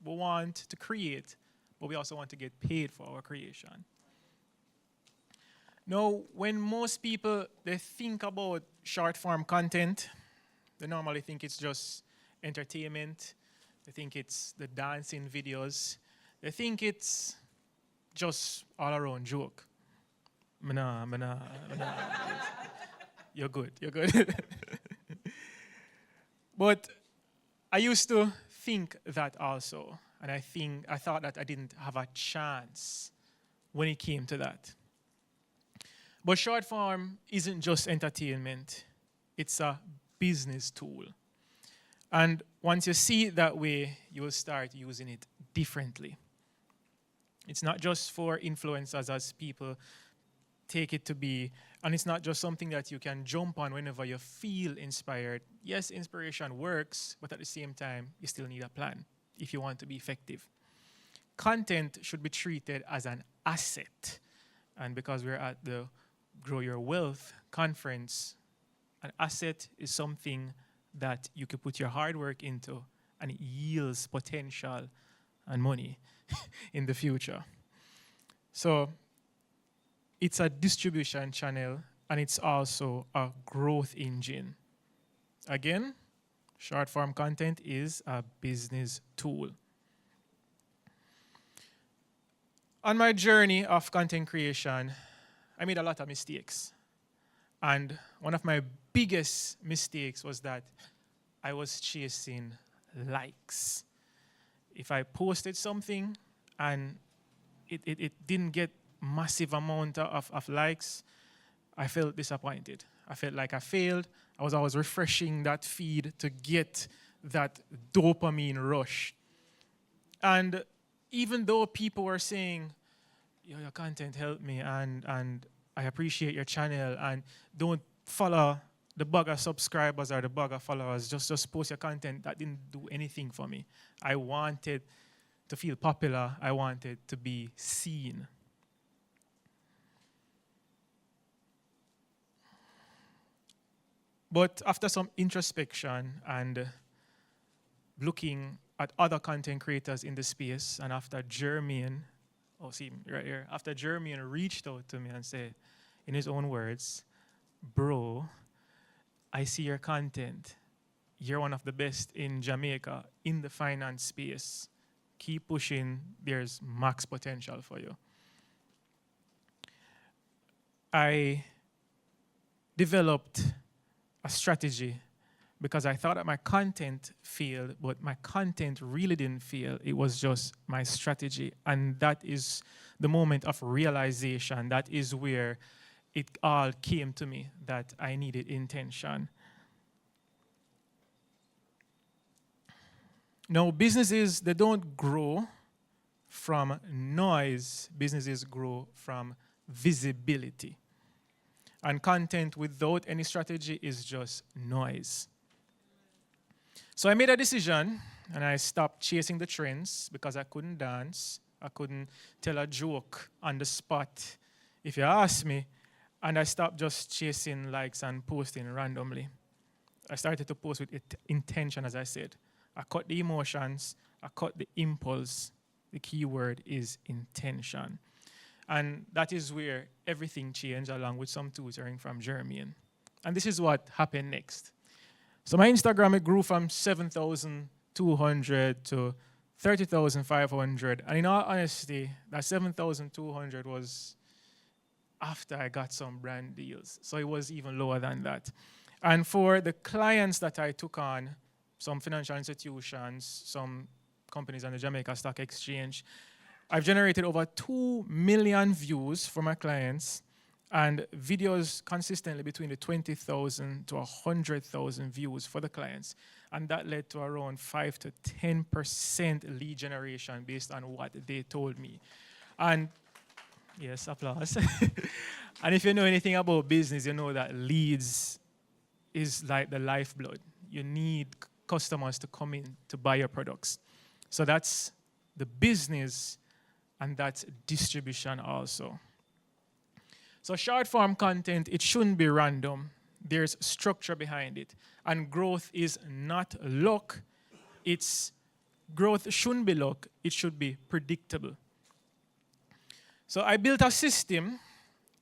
We want to create, but we also want to get paid for our creation. Now, when most people, they think about short form content, they normally think it's just entertainment. They think it's the dancing videos. They think it's just all around joke. Mana. You're good. But I used to think that also. And I thought that I didn't have a chance when it came to that. But short form isn't just entertainment. It's a business tool. And once you see it that way, you will start using it differently. It's not just for influencers as people take it to be, and it's not just something that you can jump on whenever you feel inspired. Yes, inspiration works, but at the same time, you still need a plan if you want to be effective. Content should be treated as an asset. And because we're at the Grow Your Wealth conference, an asset is something that you can put your hard work into and it yields potential and money in the future. So it's a distribution channel and it's also a growth engine. Again, short form content is a business tool. On my journey of content creation, I made a lot of mistakes. And one of my biggest mistakes was that I was chasing likes. If I posted something and it didn't get massive amount of likes, I felt disappointed. I felt like I failed. I was always refreshing that feed to get that dopamine rush. And even though people were saying, your content helped me and I appreciate your channel and don't follow the blogger subscribers or the blogger followers, just post your content, that didn't do anything for me. I wanted to feel popular. I wanted to be seen. But after some introspection and looking at other content creators in the space, and after Jermaine, after Jermaine reached out to me and said, in his own words, bro, I see your content. You're one of the best in Jamaica in the finance space. Keep pushing. There's max potential for you. I developed a strategy because I thought that my content failed, but my content really didn't fail. It was just my strategy. And that is the moment of realization. That is where it all came to me that I needed intention. Now, businesses, they don't grow from noise. Businesses grow from visibility. And content without any strategy is just noise. So I made a decision, and I stopped chasing the trends because I couldn't dance. I couldn't tell a joke on the spot, if you ask me. And I stopped just chasing likes and posting randomly. I started to post with intention, as I said. I cut the emotions, I cut the impulse. The key word is intention. And that is where everything changed, along with some tutoring from Jermaine. And this is what happened next. So my Instagram, it grew from 7,200 to 30,500. And in all honesty, that 7,200 was after I got some brand deals. So it was even lower than that. And for the clients that I took on, some financial institutions, some companies on the Jamaica Stock Exchange, I've generated over 2 million views for my clients and videos consistently between the 20,000 to 100,000 views for the clients. And that led to around 5 to 10% lead generation based on what they told me. And yes, applause. And if you know anything about business, you know that leads is like the lifeblood. You need customers to come in to buy your products. So that's the business, and that's distribution also. So short form content, it shouldn't be random. There's structure behind it. And growth is not luck. Growth shouldn't be luck. It should be predictable. So I built a system,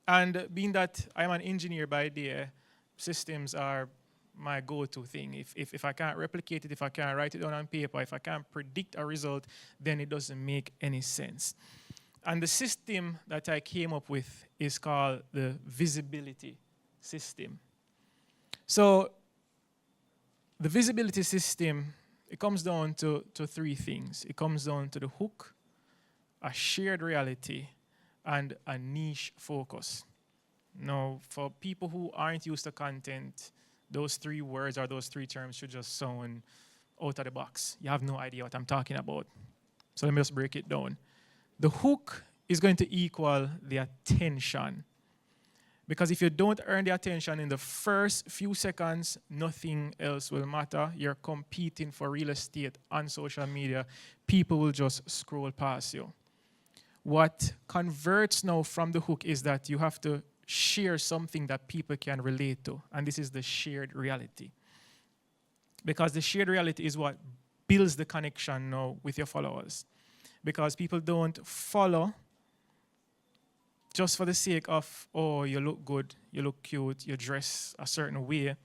and being that I'm an engineer by day, systems are my go-to thing. If I can't replicate it, if I can't write it down on paper, if I can't predict a result, then it doesn't make any sense. And the system that I came up with is called the visibility system. So the visibility system, it comes down to 3 things. It comes down to the hook, a shared reality, and a niche focus. Now, for people who aren't used to content, those 3 words or those 3 terms should just sound out of the box. You have no idea what I'm talking about. So let me just break it down. The hook is going to equal the attention. Because if you don't earn the attention in the first few seconds, nothing else will matter. You're competing for real estate on social media. People will just scroll past you. What converts now from the hook is that you have to share something that people can relate to. And this is the shared reality. Because the shared reality is what builds the connection now with your followers. Because people don't follow just for the sake of, oh, you look good, you look cute, you dress a certain way.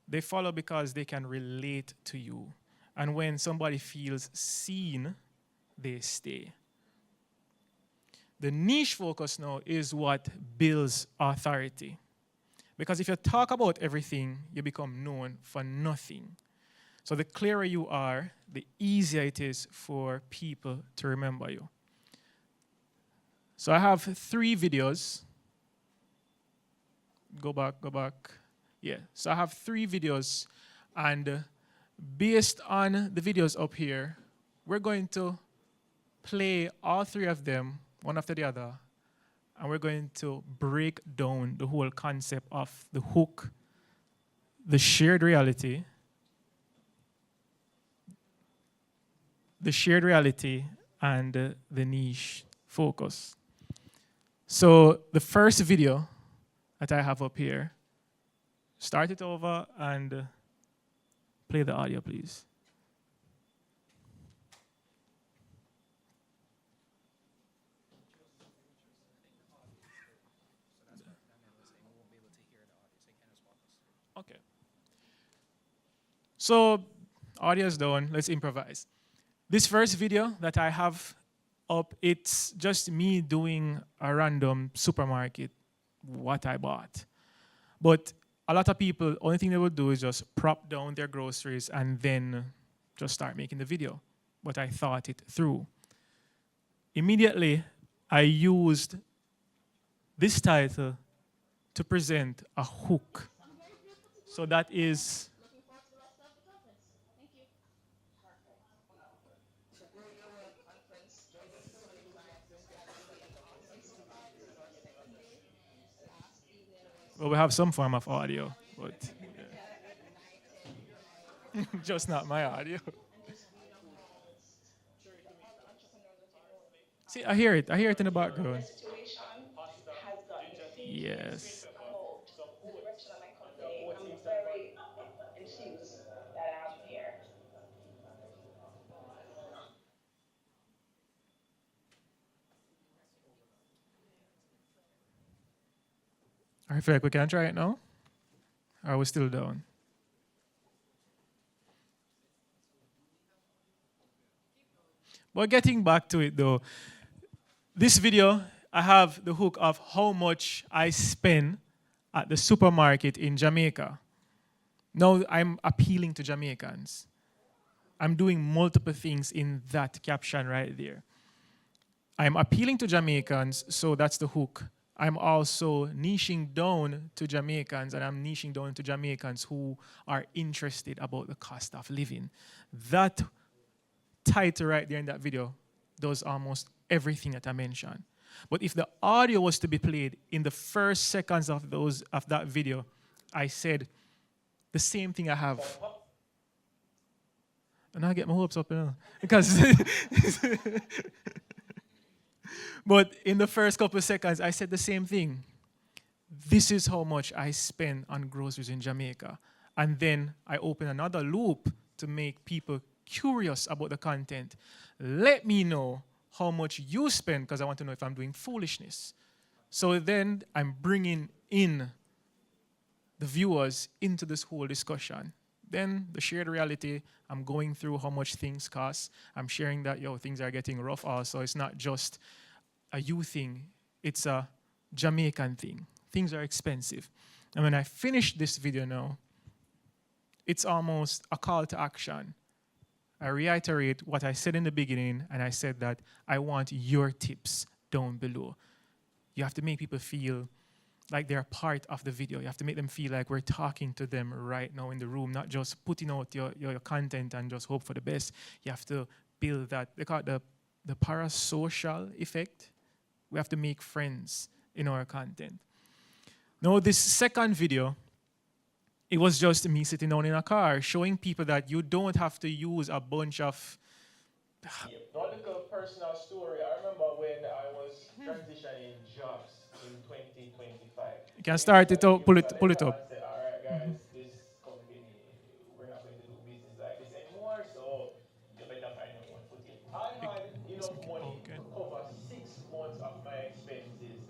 They follow because they can relate to you. And when somebody feels seen, they stay. The niche focus now is what builds authority. Because if you talk about everything, you become known for nothing. So the clearer you are, the easier it is for people to remember you. So I have 3 videos. Go back. Yeah, so I have 3 videos, and based on the videos up here, we're going to play all 3 of them, one after the other, and we're going to break down the whole concept of the hook, the shared reality, and the niche focus. So the first video that I have up here, start it over and play the audio, please. Okay. So audio is done. Let's improvise. This first video that I have up, it's just me doing a random supermarket, what I bought. But a lot of people, only thing they would do is just prop down their groceries and then just start making the video. But I thought it through. Immediately, I used this title to present a hook. So that is... Well, we have some form of audio, but yeah. Just not my audio. See, I hear it. I hear it in the background. Yes. I feel like we can try it now. Or are we still down? But getting back to it though, this video, I have the hook of how much I spend at the supermarket in Jamaica. Now I'm appealing to Jamaicans. I'm doing multiple things in that caption right there. I'm appealing to Jamaicans, so that's the hook. I'm also niching down to Jamaicans, and I'm niching down to Jamaicans who are interested about the cost of living. That title right there in that video does almost everything that I mentioned. But if the audio was to be played in the first seconds of that video, I said the same thing I have. And I get my hopes up, you know, because but in the first couple of seconds, I said the same thing. This is how much I spend on groceries in Jamaica. And then I open another loop to make people curious about the content. Let me know how much you spend, because I want to know if I'm doing foolishness. So then I'm bringing in the viewers into this whole discussion. Then the shared reality, I'm going through how much things cost. I'm sharing that, things are getting rough also. It's not just a you thing, it's a Jamaican thing. Things are expensive. And when I finish this video now, it's almost a call to action. I reiterate what I said in the beginning, and I said that I want your tips down below. You have to make people feel like they're part of the video. You have to make them feel like we're talking to them right now in the room, not just putting out your content and just hope for the best. You have to build that, they call it the parasocial effect. We have to make friends in our content. Now, this second video, it was just me sitting down in a car, showing people that you don't have to use a bunch of... One little personal story. I remember when I was transitioning jobs in 2025. You can start it up, pull it up. Said, all right, guys, this company, we're not going to do business like this anymore, so you better find your own footing. I had enough money to cover 6 months of my expenses,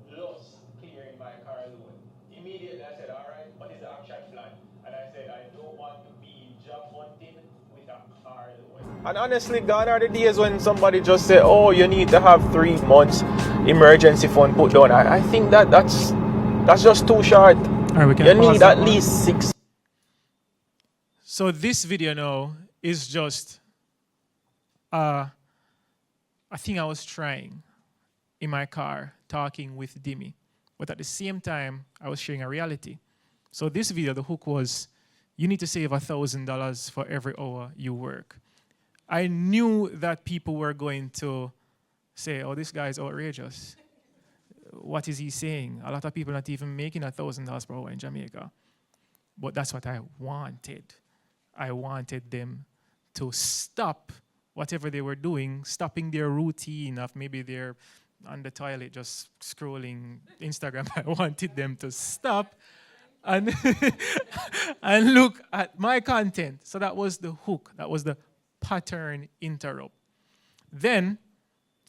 plus clearing my car loan. Immediately I said, all right, what is the action plan? And I said, I don't want to be job hunting with a car loan. And honestly, gone are the days when somebody just say, oh, you need to have 3 months emergency fund put down. I think that's just too short. Right, you need at least 6. So this video now is just a thing I was trying in my car, talking with Dimi. But at the same time, I was sharing a reality. So this video, the hook was, you need to save $1,000 for every hour you work. I knew that people were going to say, oh, this guy is outrageous. What is he saying? A lot of people are not even making $1,000 per hour in Jamaica. But that's what I wanted. I wanted them to stop whatever they were doing, stopping their routine of maybe they're on the toilet just scrolling Instagram. I wanted them to stop and, and look at my content. So that was the hook. That was the pattern interrupt. Then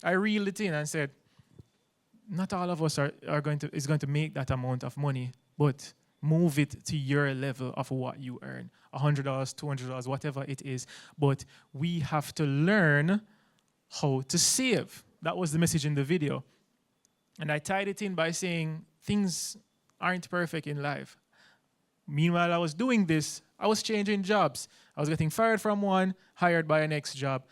I reeled it in and said, not all of us is going to make that amount of money, but move it to your level of what you earn. $100, $200, whatever it is. But we have to learn how to save. That was the message in the video. And I tied it in by saying things aren't perfect in life. Meanwhile, I was doing this, I was changing jobs. I was getting fired from one, hired by a next job.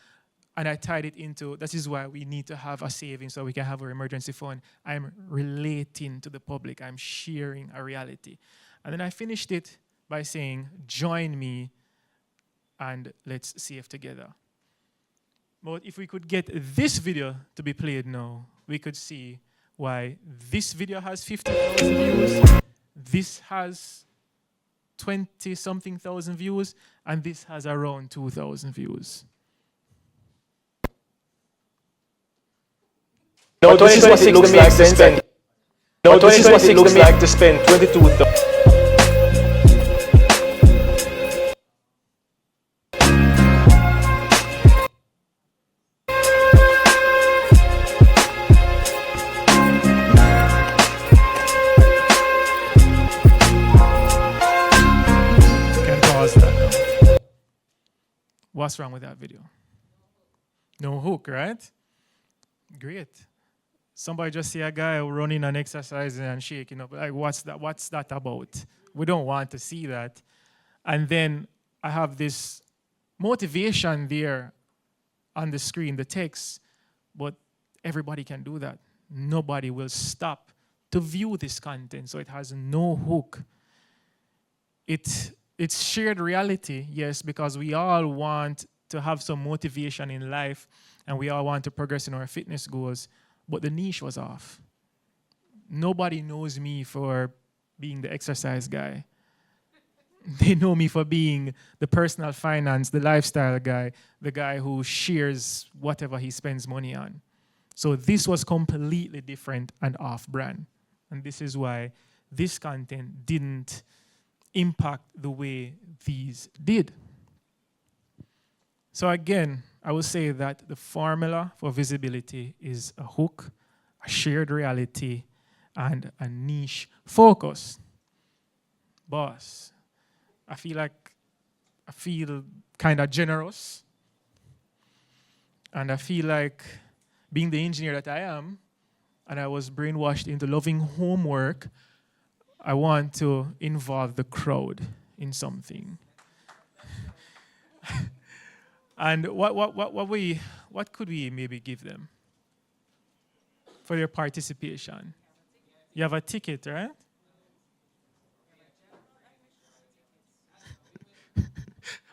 And I tied it into, this is why we need to have a savings so we can have our emergency fund. I'm relating to the public. I'm sharing a reality. And then I finished it by saying, join me and let's save together. But if we could get this video to be played now, we could see why this video has 50,000 views, this has 20-something thousand views, and this has around 2,000 views. No, this is what it looks like to spend. No, this is what it looks like to spend 22,000. What's wrong with that video? No hook, right? Great. Somebody just see a guy running and exercising and shaking up. Like, what's that? What's that about? We don't want to see that. And then I have this motivation there on the screen, the text, but everybody can do that. Nobody will stop to view this content, so it has no hook. It's shared reality, yes, because we all want to have some motivation in life and we all want to progress in our fitness goals, but the niche was off. Nobody knows me for being the exercise guy. They know me for being the personal finance, the lifestyle guy, the guy who shares whatever he spends money on. So this was completely different and off-brand. And this is why this content didn't impact the way these did. So again, I would say that the formula for visibility is a hook, a shared reality, and a niche focus. Boss, I feel kind of generous. And I feel like being the engineer that I am, and I was brainwashed into loving homework, I want to involve the crowd in something. And what could we maybe give them for their participation? You have a ticket, right?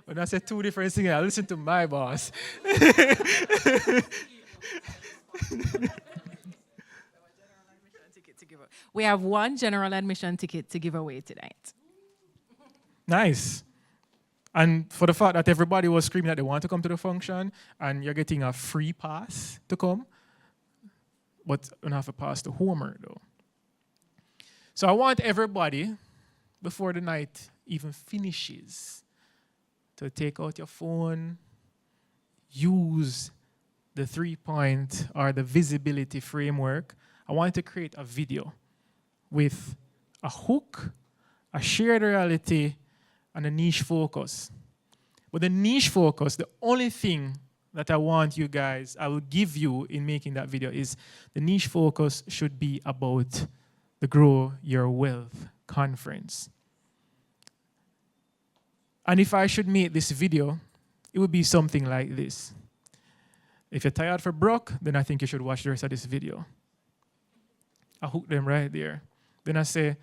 When I said two different things, I listen to my boss. We have one general admission ticket to give away tonight. Nice. And for the fact that everybody was screaming that they want to come to the function, and you're getting a free pass to come, but you don't have to pass the homework though. So I want everybody, before the night even finishes, to take out your phone, use the 3-point or the visibility framework. I want to create a video with a hook, a shared reality, and a niche focus. But the niche focus, the only thing that I want you guys, I will give you in making that video is the niche focus should be about the Grow Your Wealth conference. And if I should make this video, it would be something like this. If you're tired for broke, then I think you should watch the rest of this video. I hook them right there. Then I say,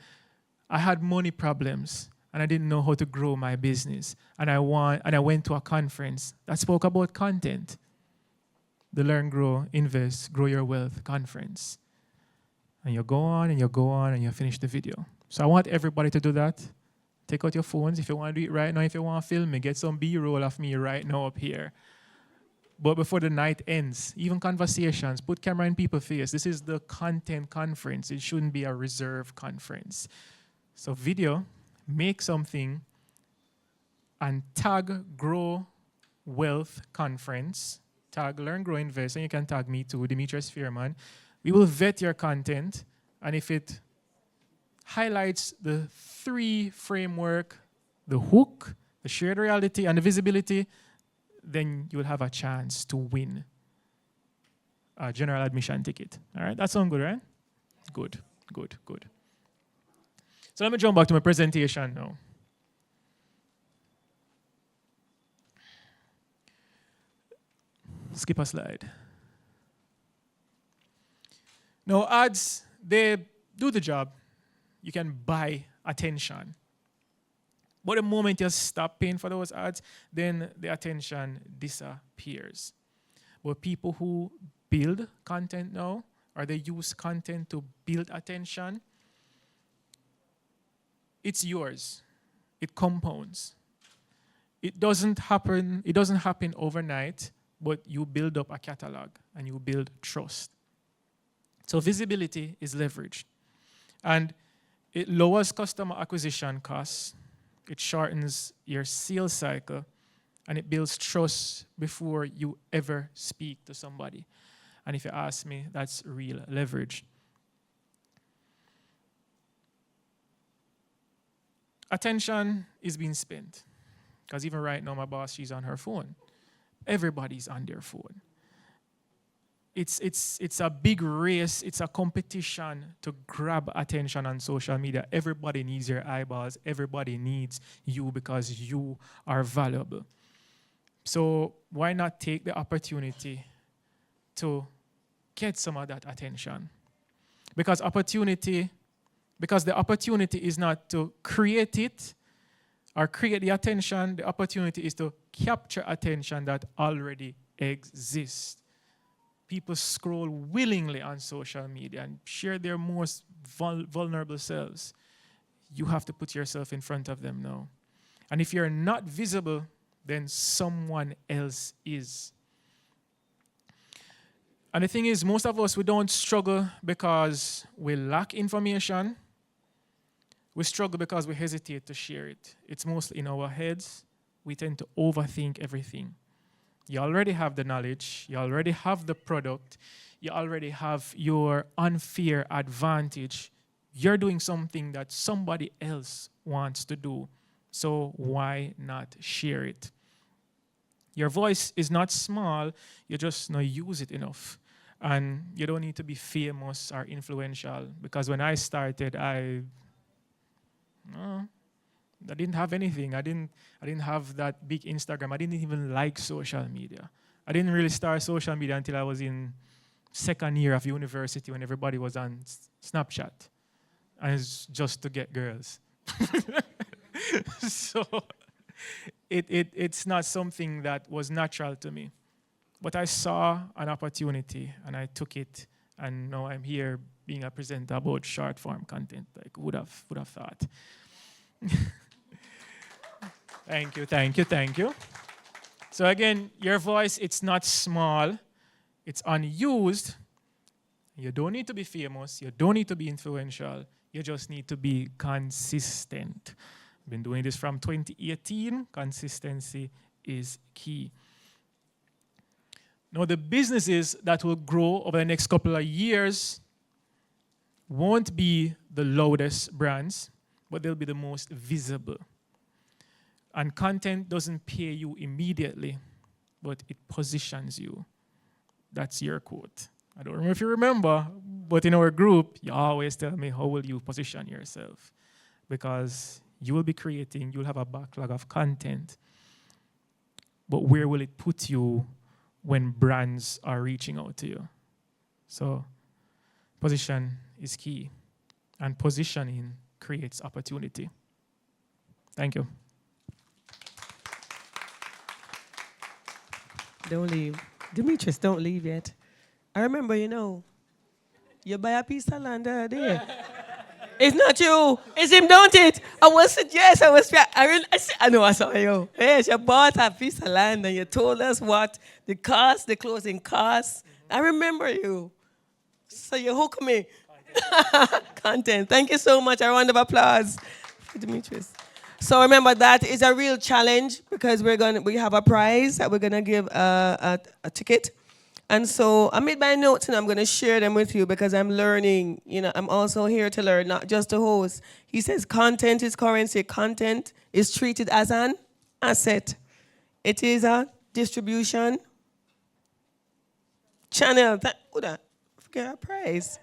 I had money problems and I didn't know how to grow my business. And I went to a conference that spoke about content. The Learn, Grow, Invest, Grow Your Wealth conference. And you go on and you go on and you finish the video. So I want everybody to do that. Take out your phones if you want to do it right now. If you want to film me, get some B-roll of me right now up here. But before the night ends, even conversations, put camera in people's face. This is the content conference. It shouldn't be a reserve conference. So video, make something, and tag Grow Wealth Conference. Tag Learn, Grow, Invest, and you can tag me too, Demetrius Fearman. We will vet your content, and if it highlights the 3 framework, the hook, the shared reality, and the visibility, then you will have a chance to win a general admission ticket. All right, that sounds good, right? Good, good, good. So let me jump back to my presentation now. Skip a slide. Now, ads, they do the job. You can buy attention. But the moment you stop paying for those ads, then the attention disappears. But people who build content now, or they use content to build attention, it's yours. It compounds. It doesn't happen overnight, but you build up a catalog and you build trust. So visibility is leveraged. And it lowers customer acquisition costs, it shortens your sales cycle, and it builds trust before you ever speak to somebody. And if you ask me, that's real leverage. Attention is being spent. Because even right now, my boss, she's on her phone. Everybody's on their phone. it's a big race, it's a competition to grab attention on social media. Everybody needs your eyeballs, everybody needs you because you are valuable. So why not take the opportunity to get some of that attention? Because the opportunity is not to create it or create the attention, the opportunity is to capture attention that already exists. People scroll willingly on social media and share their most vulnerable selves. You have to put yourself in front of them now. And if you're not visible, then someone else is. And the thing is, most of us, we don't struggle because we lack information. We struggle because we hesitate to share it. It's mostly in our heads. We tend to overthink everything. You already have the knowledge. You already have the product. You already have your unfair advantage. You're doing something that somebody else wants to do. So why not share it? Your voice is not small. You just not use it enough. And you don't need to be famous or influential. Because when I started, I didn't have anything. I didn't have that big Instagram. I didn't even like social media. I didn't really start social media until I was in second year of university when everybody was on Snapchat. And it's just to get girls. So it's not something that was natural to me. But I saw an opportunity and I took it, and now I'm here being a presenter about short form content. Like, would have thought. Thank you. So again, your voice, it's not small, it's unused. You don't need to be famous, you don't need to be influential, you just need to be consistent. I've been doing this from 2018. Consistency is key. Now, the businesses that will grow over the next couple of years won't be the loudest brands, but they'll be the most visible. And content doesn't pay you immediately, but it positions you. That's your quote. I don't know if you remember, but in our group, you always tell me, how will you position yourself? Because you will be creating, you'll have a backlog of content, but where will it put you when brands are reaching out to you? So position is key, and positioning creates opportunity. Thank you. Don't leave. Demetrius, don't leave yet. I remember, you buy a piece of land there. It's not you. It's him, don't it? I know I saw you. Yes, you bought a piece of land and you told us what the closing cost. I remember you. So you hook me. Content. Thank you so much. A round of applause for Demetrius. So remember, that is a real challenge because we have a prize that we're gonna give a ticket. And so I made my notes and I'm going to share them with you because I'm learning. I'm also here to learn, not just to host. He says content is currency. Content is treated as an asset. It is a distribution channel. Forget our prize.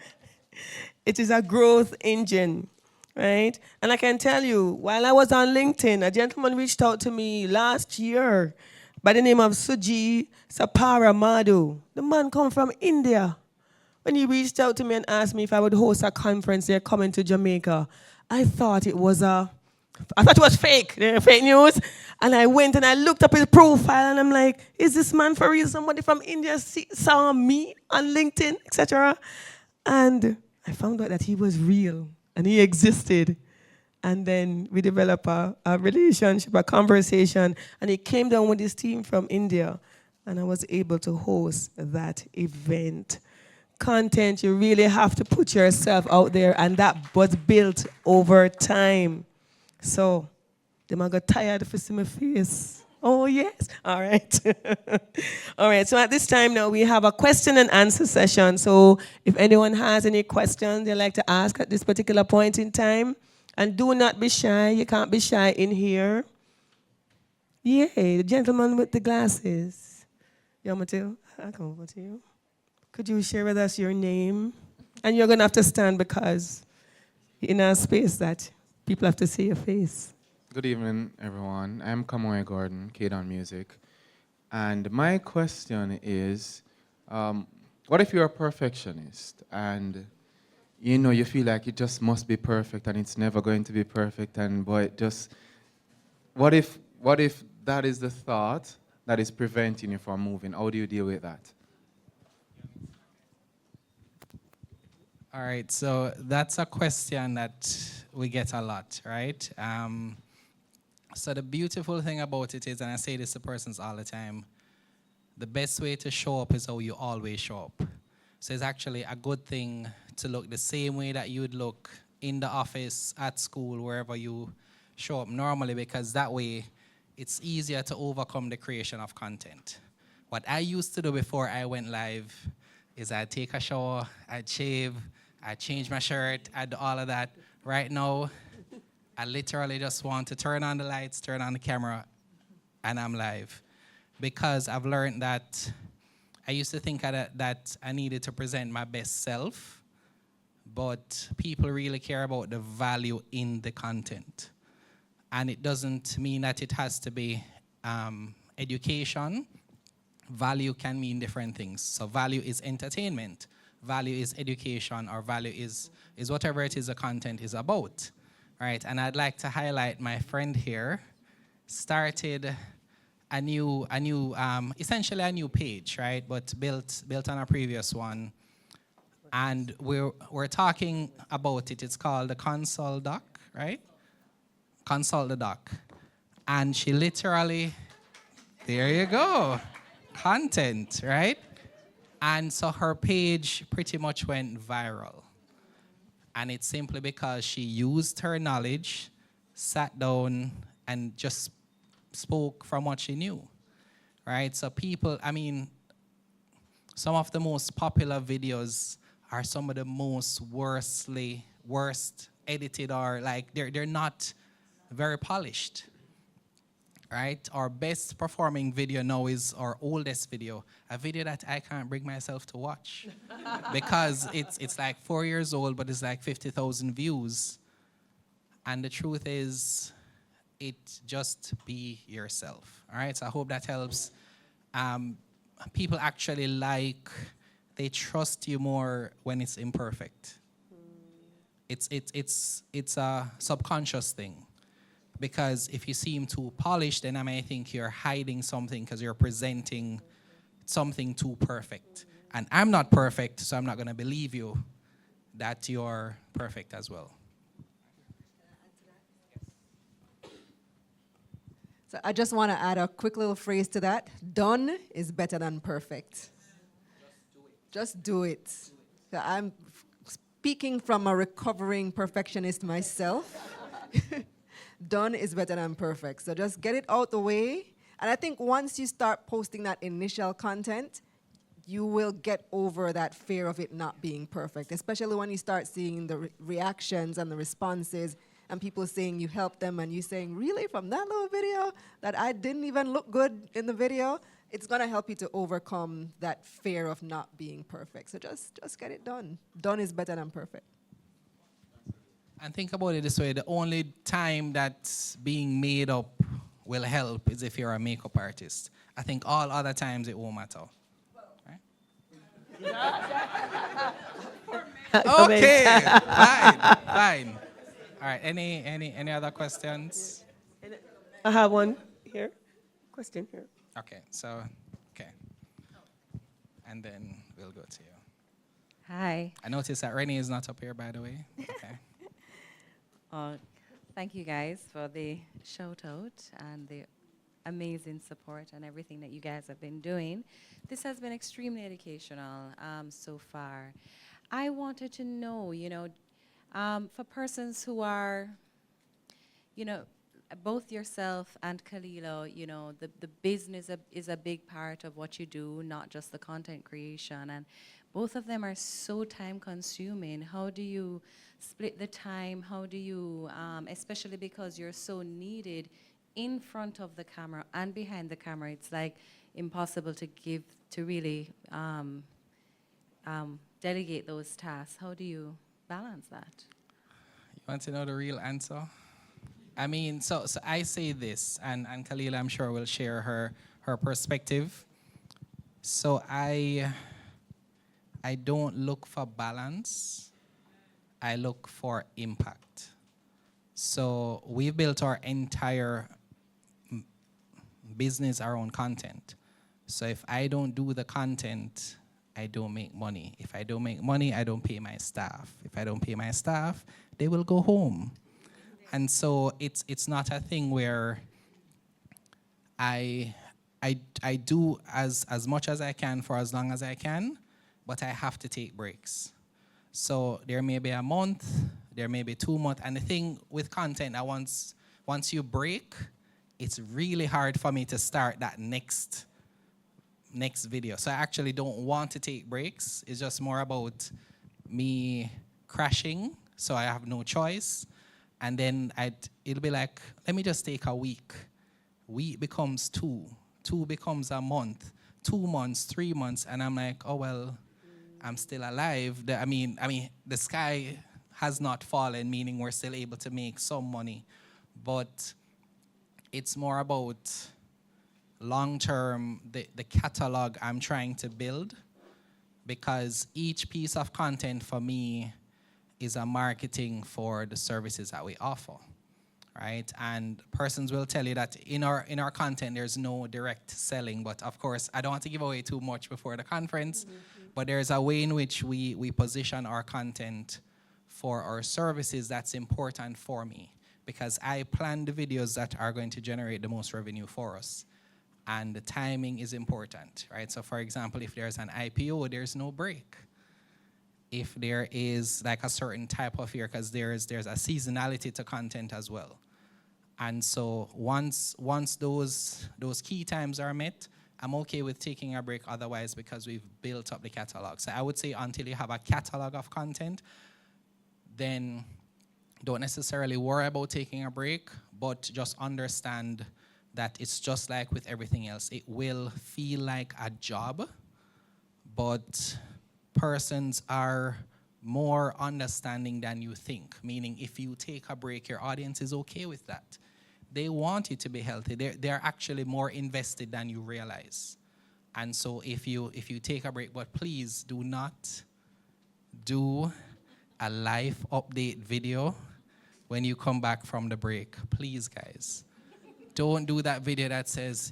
It is a growth engine, right? And I can tell you, while I was on LinkedIn, a gentleman reached out to me last year by the name of Suji Sapara Madhu. The man come from India. When he reached out to me and asked me if I would host a conference there coming to Jamaica, I thought it was fake, fake news. And I went and I looked up his profile and I'm like, is this man for real? Somebody from India saw me on LinkedIn, etc. And I found out that he was real and he existed. And then we developed a relationship, a conversation, and he came down with his team from India, and I was able to host that event. Content, you really have to put yourself out there, and that was built over time. So, them I got tired of seeing my face. Oh, yes. All right. All right, so at this time now, we have a question and answer session. So if anyone has any questions they'd like to ask at this particular point in time, and do not be shy. You can't be shy in here. Yay, the gentleman with the glasses. You want me to? I'll come over to you. Could you share with us your name? And you're going to have to stand because you're in a space that people have to see your face. Good evening, everyone. I'm Kamoy Gordon, K-Don Music. And my question is, what if you're a perfectionist and you feel like it just must be perfect and it's never going to be perfect, and boy, what if that is the thought that is preventing you from moving? How do you deal with that? All right, so that's a question that we get a lot, right? So the beautiful thing about it is, and I say this to persons all the time, the best way to show up is how you always show up. So it's actually a good thing to look the same way that you would look in the office, at school, wherever you show up normally, because that way it's easier to overcome the creation of content. What I used to do before I went live is I'd take a shower, I'd shave, I'd change my shirt, I'd do all of that. Right now, I literally just want to turn on the lights, turn on the camera, and I'm live. Because I've learned that I used to think that I needed to present my best self, but people really care about the value in the content. And it doesn't mean that it has to be education. Value can mean different things. So value is entertainment, value is education, or value is whatever it is the content is about, right? And I'd like to highlight my friend here started essentially a new page, right? But built on a previous one. And we're talking about it. It's called the Console Doc, right? Consult the Doc. And she literally, there you go, content, right? And so her page pretty much went viral. And it's simply because she used her knowledge, sat down, and just spoke from what she knew, right? So people, some of the most popular videos are some of the most worst edited, or like they're not very polished, right? Our best performing video now is our oldest video, a video that I can't bring myself to watch because it's like 4 years old, but it's like 50,000 views. And the truth is, just be yourself, all right? So I hope that helps. People actually they trust you more when it's imperfect. It's a subconscious thing. Because if you seem too polished, then I may think you're hiding something because you're presenting something too perfect. And I'm not perfect, so I'm not going to believe you that you're perfect as well. So I just want to add a quick little phrase to that. Done is better than perfect. Just do it. So I'm speaking from a recovering perfectionist myself. Done is better than perfect. So just get it out the way. And I think once you start posting that initial content, you will get over that fear of it not being perfect, especially when you start seeing the reactions and the responses and people saying you helped them and you saying, really, from that little video that I didn't even look good in the video, it's going to help you to overcome that fear of not being perfect. So just get it done. Done is better than perfect. And think about it this way, the only time that being made up will help is if you're a makeup artist. I think all other times it won't matter. Right? Okay, fine. All right, any other questions? I have one here. Question here. Okay. And then we'll go to you. Hi. I noticed that Rennie is not up here, by the way. Okay. Thank you guys for the shout out and the amazing support and everything that you guys have been doing. This has been extremely educational so far. I wanted to know, for persons who are, both yourself and Kalila, the business is a big part of what you do, not just the content creation. And both of them are so time consuming. How do you split the time? How do you, especially because you're so needed in front of the camera and behind the camera, it's like impossible to really delegate those tasks? How do you balance that? You want to know the real answer? I mean, so I say this, and Kalila, I'm sure, will share her perspective. So I don't look for balance. I look for impact. So we've built our entire business around content. So if I don't do the content, I don't make money. If I don't make money, I don't pay my staff. If I don't pay my staff, they will go home. And so it's not a thing where I do as much as I can for as long as I can, but I have to take breaks. So there may be a month, there may be 2 months, and the thing with content, once you break, it's really hard for me to start that next video. So I actually don't want to take breaks. It's just more about me crashing, so I have no choice. And then it'll be like, let me just take a week. Week becomes 2. 2 becomes a month. 2 months, 3 months, and I'm like, oh well, I'm still alive. I mean, the sky has not fallen, meaning we're still able to make some money. But it's more about long-term, the catalog I'm trying to build, because each piece of content for me is a marketing for the services that we offer, right? And persons will tell you that in our content, there's no direct selling, but of course, I don't want to give away too much before the conference, but there's a way in which we position our content for our services that's important for me, because I plan the videos that are going to generate the most revenue for us. And the timing is important, right? So for example, if there's an IPO, there's no break. If there is like a certain type of year, because there's a seasonality to content as well. And so once those key times are met, I'm okay with taking a break otherwise, because we've built up the catalog. So I would say until you have a catalog of content, then don't necessarily worry about taking a break, but just understand that it's just like with everything else. It will feel like a job, but persons are more understanding than you think. Meaning, if you take a break, your audience is okay with that. They want you to be healthy. They're actually more invested than you realize. And so if you take a break, but please do not do a life update video when you come back from the break. Please, guys. Don't do that video that says,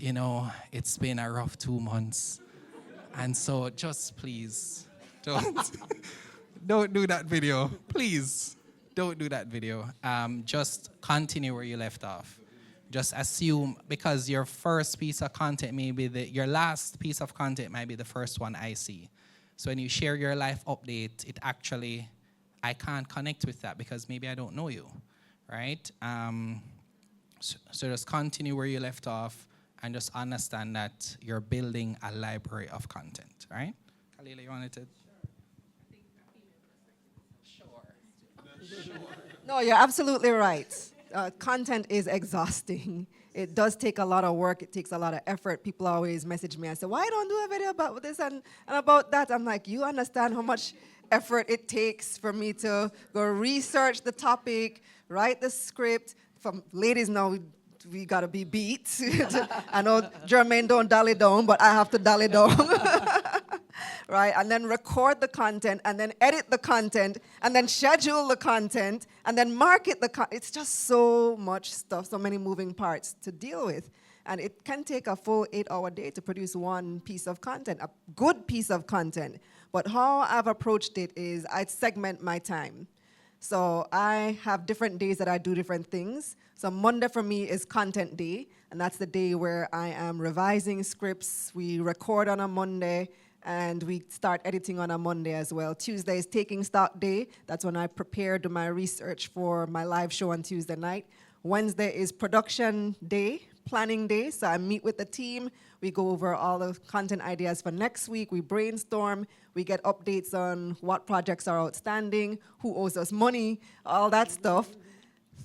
it's been a rough 2 months. And so just please, don't do that video. Please, don't do that video. Just continue where you left off. Just assume, because your first piece of content may be your last piece of content might be the first one I see. So when you share your life update, I can't connect with that because maybe I don't know you, right? So just continue where you left off and just understand that you're building a library of content, right? Kalila, you wanted to? Sure. No, you're absolutely right. Content is exhausting. It does take a lot of work. It takes a lot of effort. People always message me and say, why don't do a video about this and about that? I'm like, you understand how much effort it takes for me to go research the topic, write the script. From ladies now, we gotta be beat. I know Jermaine don't dally down, but I have to dally down. Right? And then record the content, and then edit the content, and then schedule the content, and then market the content. It's just so much stuff, so many moving parts to deal with. And it can take a full 8-hour day to produce one piece of content, a good piece of content. But how I've approached it is I segment my time. So I have different days that I do different things. So Monday for me is content day, and that's the day where I am revising scripts. We record on a Monday, and we start editing on a Monday as well. Tuesday is taking stock day. That's when I prepare, do my research for my live show on Tuesday night. Wednesday is production day, planning day. So I meet with the team. We go over all the content ideas for next week. We brainstorm. We get updates on what projects are outstanding, who owes us money, all that stuff.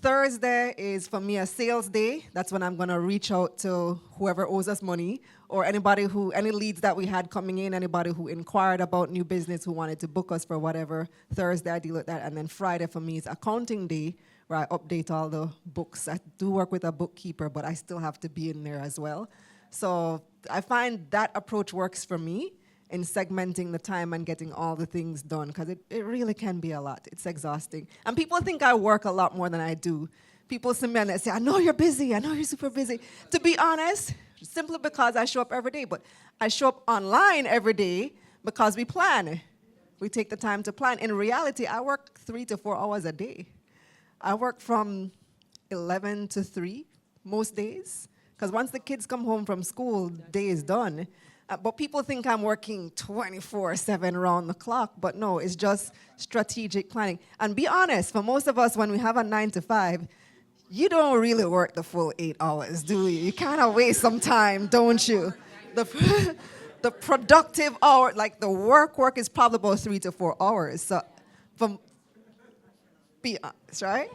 Thursday is for me a sales day. That's when I'm gonna reach out to whoever owes us money or any leads that we had coming in, anybody who inquired about new business, who wanted to book us for whatever. Thursday I deal with that. And then Friday for me is accounting day, where I update all the books. I do work with a bookkeeper, but I still have to be in there as well. So I find that approach works for me in segmenting the time and getting all the things done, because it really can be a lot. It's exhausting. And people think I work a lot more than I do. People see me and they say, I know you're busy, I know you're super busy. To be honest, simply because I show up every day, but I show up online every day because we plan. We take the time to plan. In reality, I work 3 to 4 hours a day. I work from 11 to 3 most days, because once the kids come home from school, day is done. But people think I'm working 24/7 round the clock, but no, it's just strategic planning. And be honest, for most of us, when we have a 9 to 5, you don't really work the full 8 hours, do you? You kind of waste some time, don't you? The productive hour, like the work is probably about 3 to 4 hours. So, be honest, right?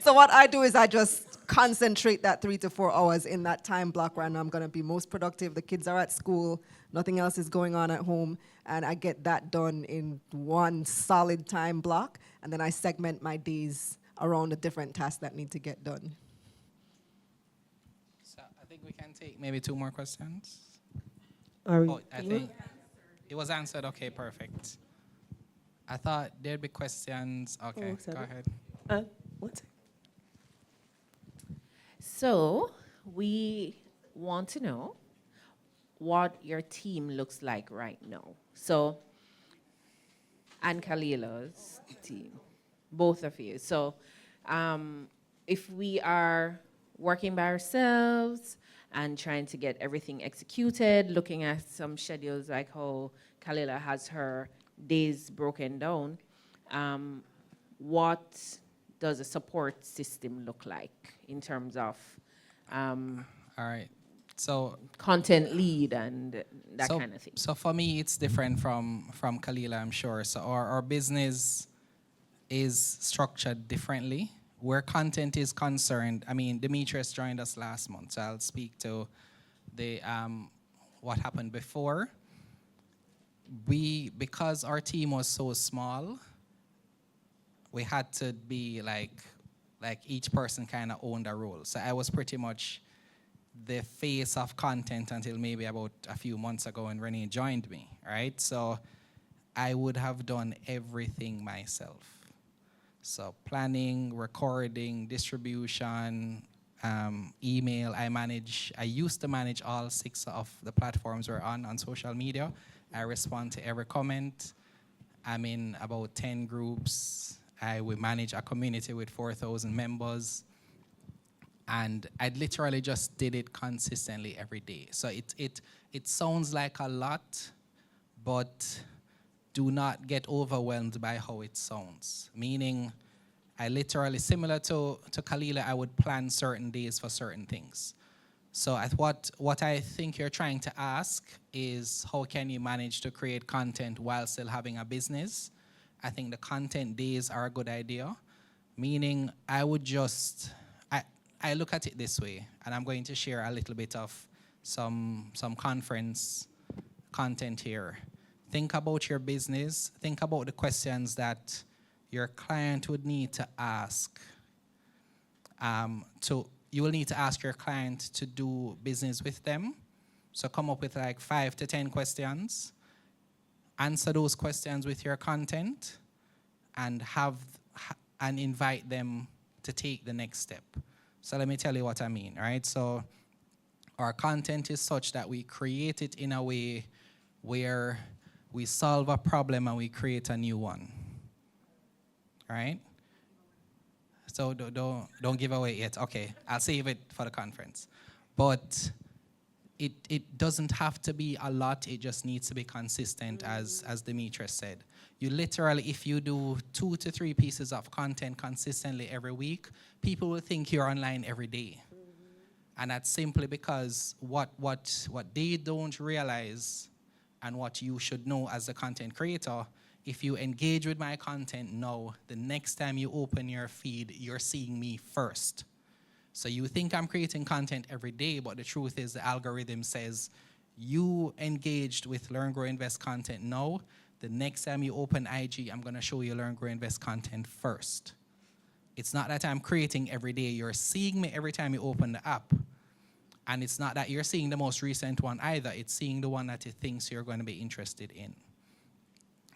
So what I do is I just concentrate that 3 to 4 hours in that time block where I'm going to be most productive. The kids are at school, nothing else is going on at home, and I get that done in one solid time block, and then I segment my days around the different tasks that need to get done. So I think we can take maybe 2 more questions. Oh, I think it was answered. Okay, perfect. I thought there'd be questions. Okay, Oh, sorry. go ahead. What? So we want to know what your team looks like right now. So, and Khalila's team, both of you. So if we are working by ourselves and trying to get everything executed, looking at some schedules like how Khalila has her days broken down, what does a support system look like in terms of All right. So content lead and that kind of thing? So for me, it's different from Kalila, I'm sure. So our business is structured differently. Where content is concerned, I mean, Demetrius joined us last month, so I'll speak to the what happened before. Because our team was so small, we had to be like each person kind of owned a role. So I was pretty much the face of content until maybe about a few months ago when Renee joined me, right? So I would have done everything myself. So planning, recording, distribution, email. I used to manage all 6 of the platforms we're on social media. I respond to every comment. I'm in about 10 groups. I will manage a community with 4,000 members. And I literally just did it consistently every day. So it sounds like a lot, but do not get overwhelmed by how it sounds. Meaning, I literally, similar to Kalila, I would plan certain days for certain things. So what I think you're trying to ask is, how can you manage to create content while still having a business? I think the content days are a good idea. Meaning, I look at it this way, and I'm going to share a little bit of some conference content here. Think about your business. Think about the questions that your client would need to ask. You will need to ask your client to do business with them. So come up with like 5 to 10 questions. Answer those questions with your content, and invite them to take the next step. So let me tell you what I mean, right? So our content is such that we create it in a way where we solve a problem and we create a new one, right? So don't give away yet. Okay, I'll save it for the conference. But it doesn't have to be a lot. It just needs to be consistent, as Demetrius said. You literally, if you do 2 to 3 pieces of content consistently every week, people will think you're online every day. And that's simply because what they don't realize, and what you should know as a content creator, if you engage with my content now, the next time you open your feed, you're seeing me first. So you think I'm creating content every day, but the truth is the algorithm says you engaged with Learn, Grow, Invest content now. The next time you open IG, I'm going to show you Learn, Grow, Invest content first. It's not that I'm creating every day. You're seeing me every time you open the app. And it's not that you're seeing the most recent one either. It's seeing the one that it thinks you're going to be interested in.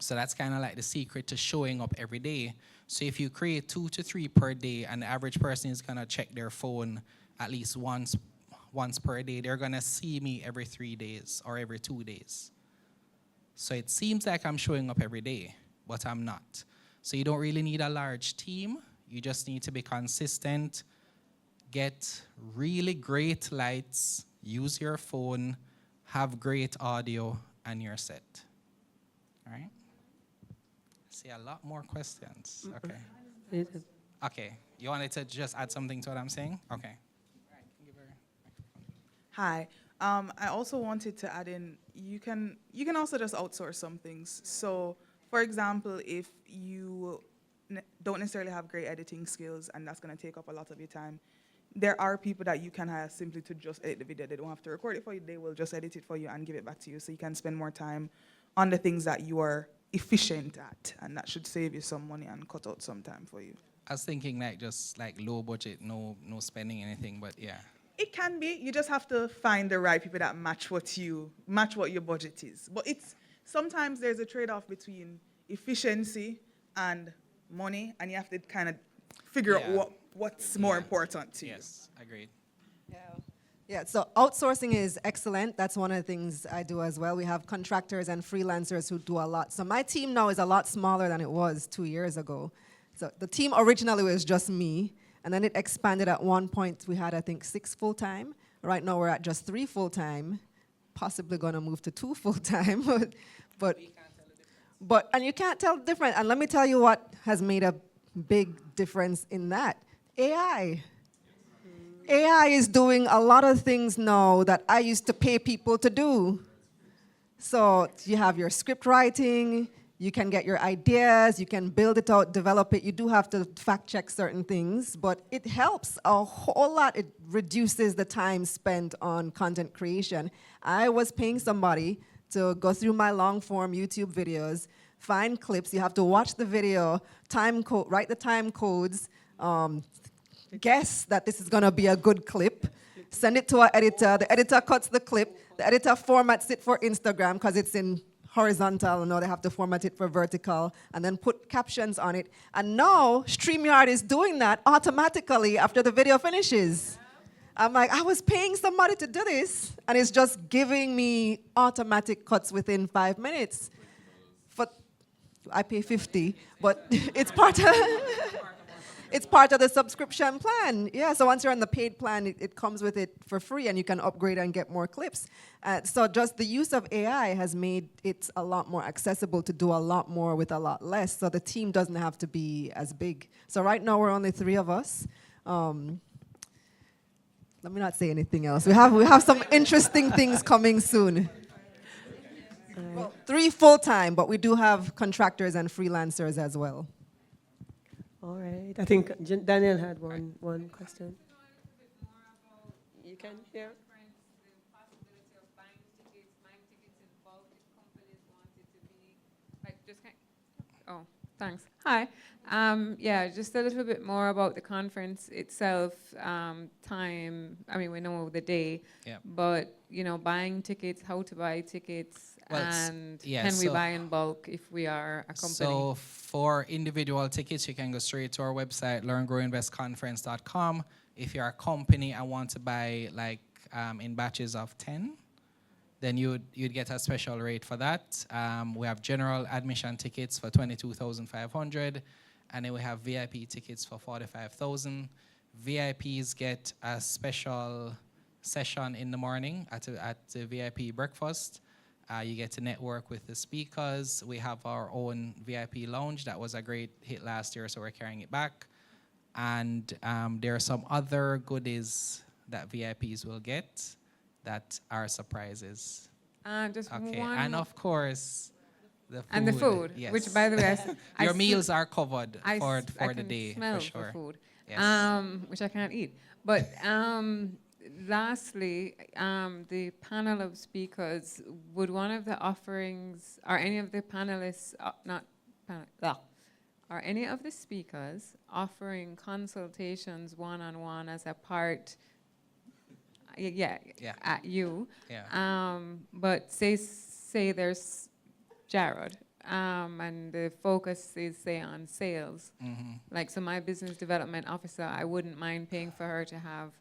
So that's kind of like the secret to showing up every day. So if you create 2 to 3 per day, and the average person is going to check their phone at least once per day, they're going to see me every 3 days or every 2 days. So it seems like I'm showing up every day, but I'm not. So you don't really need a large team. You just need to be consistent, get really great lights, use your phone, have great audio, and you're set. All right? See a lot more questions. Okay. Okay. You wanted to just add something to what I'm saying? Okay. Hi. I also wanted to add in, you can also just outsource some things. So, for example, if you don't necessarily have great editing skills and that's going to take up a lot of your time, there are people that you can hire simply to just edit the video. They don't have to record it for you. They will just edit it for you and give it back to you, so you can spend more time on the things that you are efficient at, and that should save you some money and cut out some time for you. I was thinking like just like low budget, no spending anything, but yeah. It can be. You just have to find the right people that match what your budget is. But it's sometimes there's a trade-off between efficiency and money, and you have to kind of figure out what's more important to you. Yes, agreed. Yeah, so outsourcing is excellent. That's one of the things I do as well. We have contractors and freelancers who do a lot. So my team now is a lot smaller than it was 2 years ago. So the team originally was just me, and then it expanded. At one point, we had, I think, 6 full-time. Right now, we're at just 3 full-time, possibly going to move to 2 full-time. And you can't tell the difference. And let me tell you what has made a big difference in that. AI. AI is doing a lot of things now that I used to pay people to do. So you have your script writing, you can get your ideas, you can build it out, develop it. You do have to fact check certain things, but it helps a whole lot. It reduces the time spent on content creation. I was paying somebody to go through my long form YouTube videos, find clips. You have to watch the video, write the time codes, guess that this is going to be a good clip, send it to our editor. The editor cuts the clip. The editor formats it for Instagram because it's in horizontal, and now they have to format it for vertical, and then put captions on it. And now StreamYard is doing that automatically after the video finishes. I'm like, I was paying somebody to do this, and it's just giving me automatic cuts within 5 minutes. I pay 50, but it's part of it's part of the subscription plan. Yeah, so once you're on the paid plan, it comes with it for free, and you can upgrade and get more clips. So just the use of AI has made it a lot more accessible to do a lot more with a lot less, so the team doesn't have to be as big. So right now, we're only 3 of us. Let me not say anything else. We have some interesting things coming soon. Well, 3 full-time, but we do have contractors and freelancers as well. All right. I think Daniel had one question. You can hear? Oh, thanks. Hi. Yeah, just a little bit more about the conference itself. Time. I mean, we know the day, but buying tickets, how to buy tickets, and can we buy in bulk if we are a company? So for individual tickets, you can go straight to our website, learngrowinvestconference.com. If you're a company and want to buy like in batches of 10, then you'd get a special rate for that. We have general admission tickets for $22,500, and then we have VIP tickets for $45,000. VIPs get a special session in the morning at the VIP breakfast. You get to network with the speakers. We have our own VIP lounge. That was a great hit last year, so we're carrying it back. And there are some other goodies that VIPs will get that are surprises. Just okay, one. and of course, The And the food, yes. which, by the way, Your meals are covered I for can the day, smell for sure. the food, Yes. which I can't eat. But lastly, the panel of speakers, would one of the offerings, or any of the panelists, are any of the speakers offering consultations one-on-one as a part, at you? Yeah. But say there's Jared, and the focus is, say, on sales. Like, so my business development officer, I wouldn't mind paying for her to have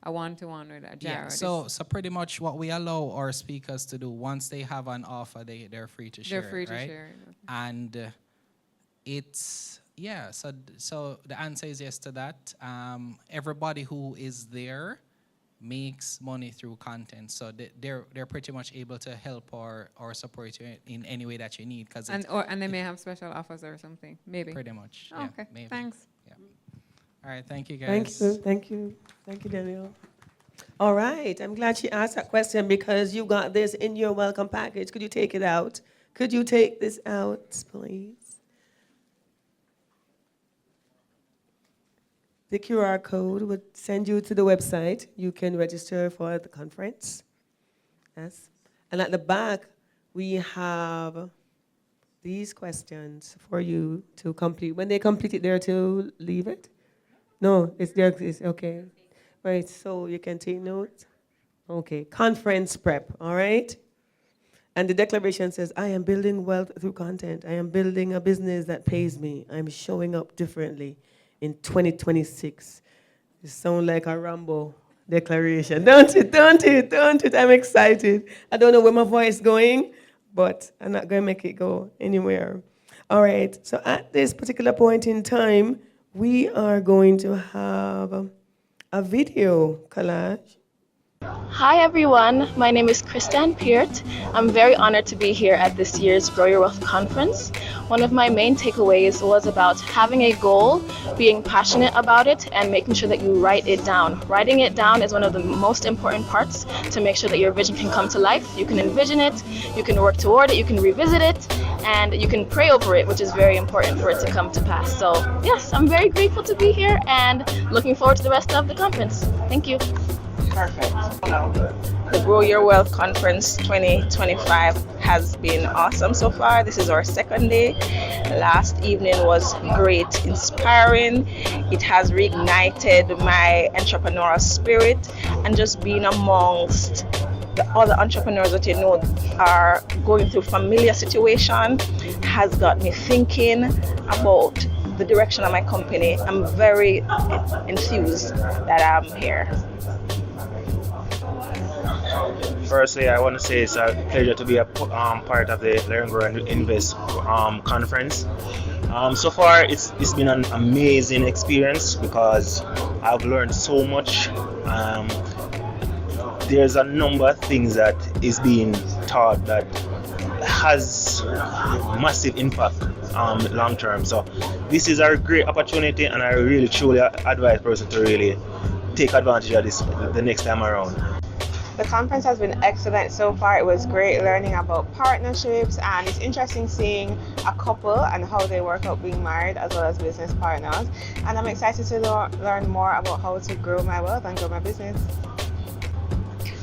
a one-to-one with a Jared. Yeah, so pretty much what we allow our speakers to do, once they have an offer, they're free to share. They're free to right? share. Okay. And it's, yeah, so the answer is yes to that. Everybody who is there makes money through content, so they're pretty much able to help or support you in any way that you need. And they may have special offers or something, maybe. Pretty much. Oh, Yeah, okay, maybe. thanks. Yeah. All right, thank you guys. Thank you, Daniel. All right, I'm glad she asked that question because you got this in your welcome package. Could you take it out? Could you take this out, please? The QR code would send you to the website. You can register for the conference. Yes. And at the back, we have these questions for you to complete. When they complete it, they're to leave it? No, it's there. It's okay. Right, so you can take notes. Okay, conference prep, all right? And the declaration says, I am building wealth through content. I am building a business that pays me. I'm showing up differently in 2026. It sounds like a Rambo declaration. Don't it? I'm excited. I don't know where my voice is going, but I'm not going to make it go anywhere. All right, so at this particular point in time, we are going to have a video collage. Hi everyone, my name is Christiane Peart. I'm very honored to be here at this year's Grow Your Wealth conference. One of my main takeaways was about having a goal, being passionate about it, and making sure that you write it down. Writing it down is one of the most important parts to make sure that your vision can come to life. You can envision it, you can work toward it, you can revisit it, and you can pray over it, which is very important for it to come to pass. So yes, I'm very grateful to be here and looking forward to the rest of the conference. Thank you. Perfect. The Grow Your Wealth Conference 2025 has been awesome so far. This is our second day. Last evening was great, inspiring. It has reignited my entrepreneurial spirit, and just being amongst the other entrepreneurs that you know are going through familiar situation has got me thinking about the direction of my company. I'm very enthused that I'm here. Firstly, I want to say it's a pleasure to be a part of the Learn, Grow, and Invest conference. So far, it's been an amazing experience because I've learned so much. There's a number of things that is being taught that has massive impact long term. So this is a great opportunity, and I really truly advise person to really take advantage of this the next time around. The conference has been excellent so far. It was great learning about partnerships, and it's interesting seeing a couple and how they work out being married as well as business partners. And I'm excited to learn more about how to grow my wealth and grow my business.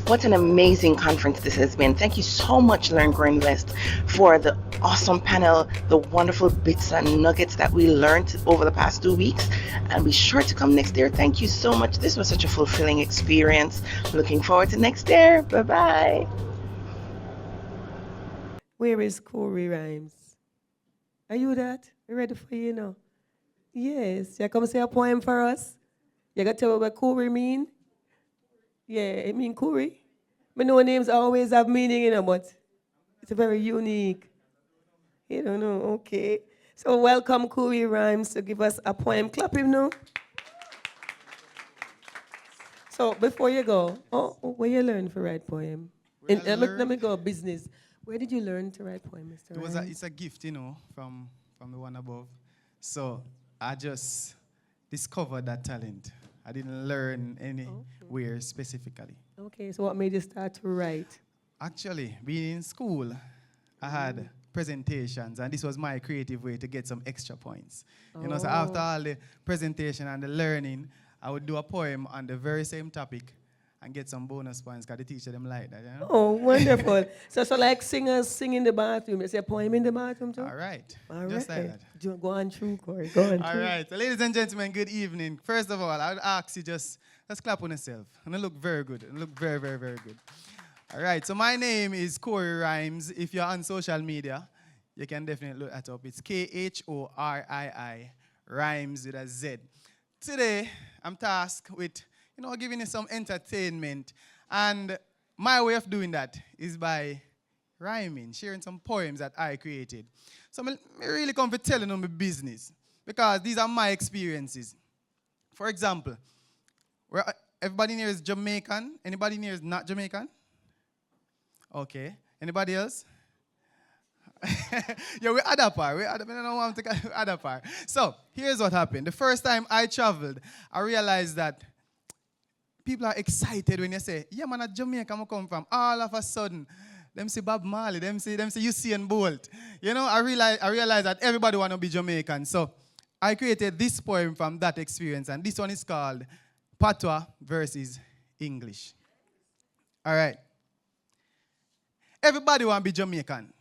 What an amazing conference this has been. Thank you so much, Learn, Grow, Invest, for the awesome panel, the wonderful bits and nuggets that we learned over the past 2 weeks. And be sure to come next year. Thank you so much. This was such a fulfilling experience. Looking forward to next year. Bye-bye. Where is Corey Rhymes? Are you that? We ready for you now? Yes. You come say a poem for us? You got to tell me what Corey mean? Yeah, it mean Corey. But no names always have meaning, you know, but it's very unique. You don't know, okay. So welcome Corey Rhymes to give us a poem. Clap him now. So before you go, where you learn to write poem? Let me go business. Where did you learn to write poem, Mr. Rhymes? It's a gift, you know, from the one above. So I just discovered that talent. I didn't learn anywhere specifically. Okay, so what made you start to write? Actually, being in school, I had presentations, and this was my creative way to get some extra points. You know, so after all the presentation and the learning, I would do a poem on the very same topic and get some bonus points because the teacher them like that, you know? Oh, wonderful. so like singers sing in the bathroom. You say a poem in the bathroom too? All right. All Just right. like that. Go on through, Corey. Go on All through. right. So ladies and gentlemen, good evening. First of all, I would ask you just clap on yourself. And you look very good. You look very, very, very good. All right. So my name is Corey Rhymes. If you're on social media, you can definitely look that up. It's Khorii, Rhymes with a Z. Today, I'm tasked with, giving you some entertainment. And my way of doing that is by rhyming, sharing some poems that I created. So I really come for telling them my business because these are my experiences. For example, everybody here is Jamaican. Anybody here is not Jamaican? Okay. Anybody else? Yeah, we're Adapar. I don't know why I'm taking Adapar. So here's what happened. The first time I traveled, I realized that people are excited when you say, yeah, man, at Jamaica I come from. All of a sudden, them say Bob Marley, them say Usain Bolt. I realized that everybody want to be Jamaican. So I created this poem from that experience, and this one is called Patois versus English. All right. Everybody want to be Jamaican.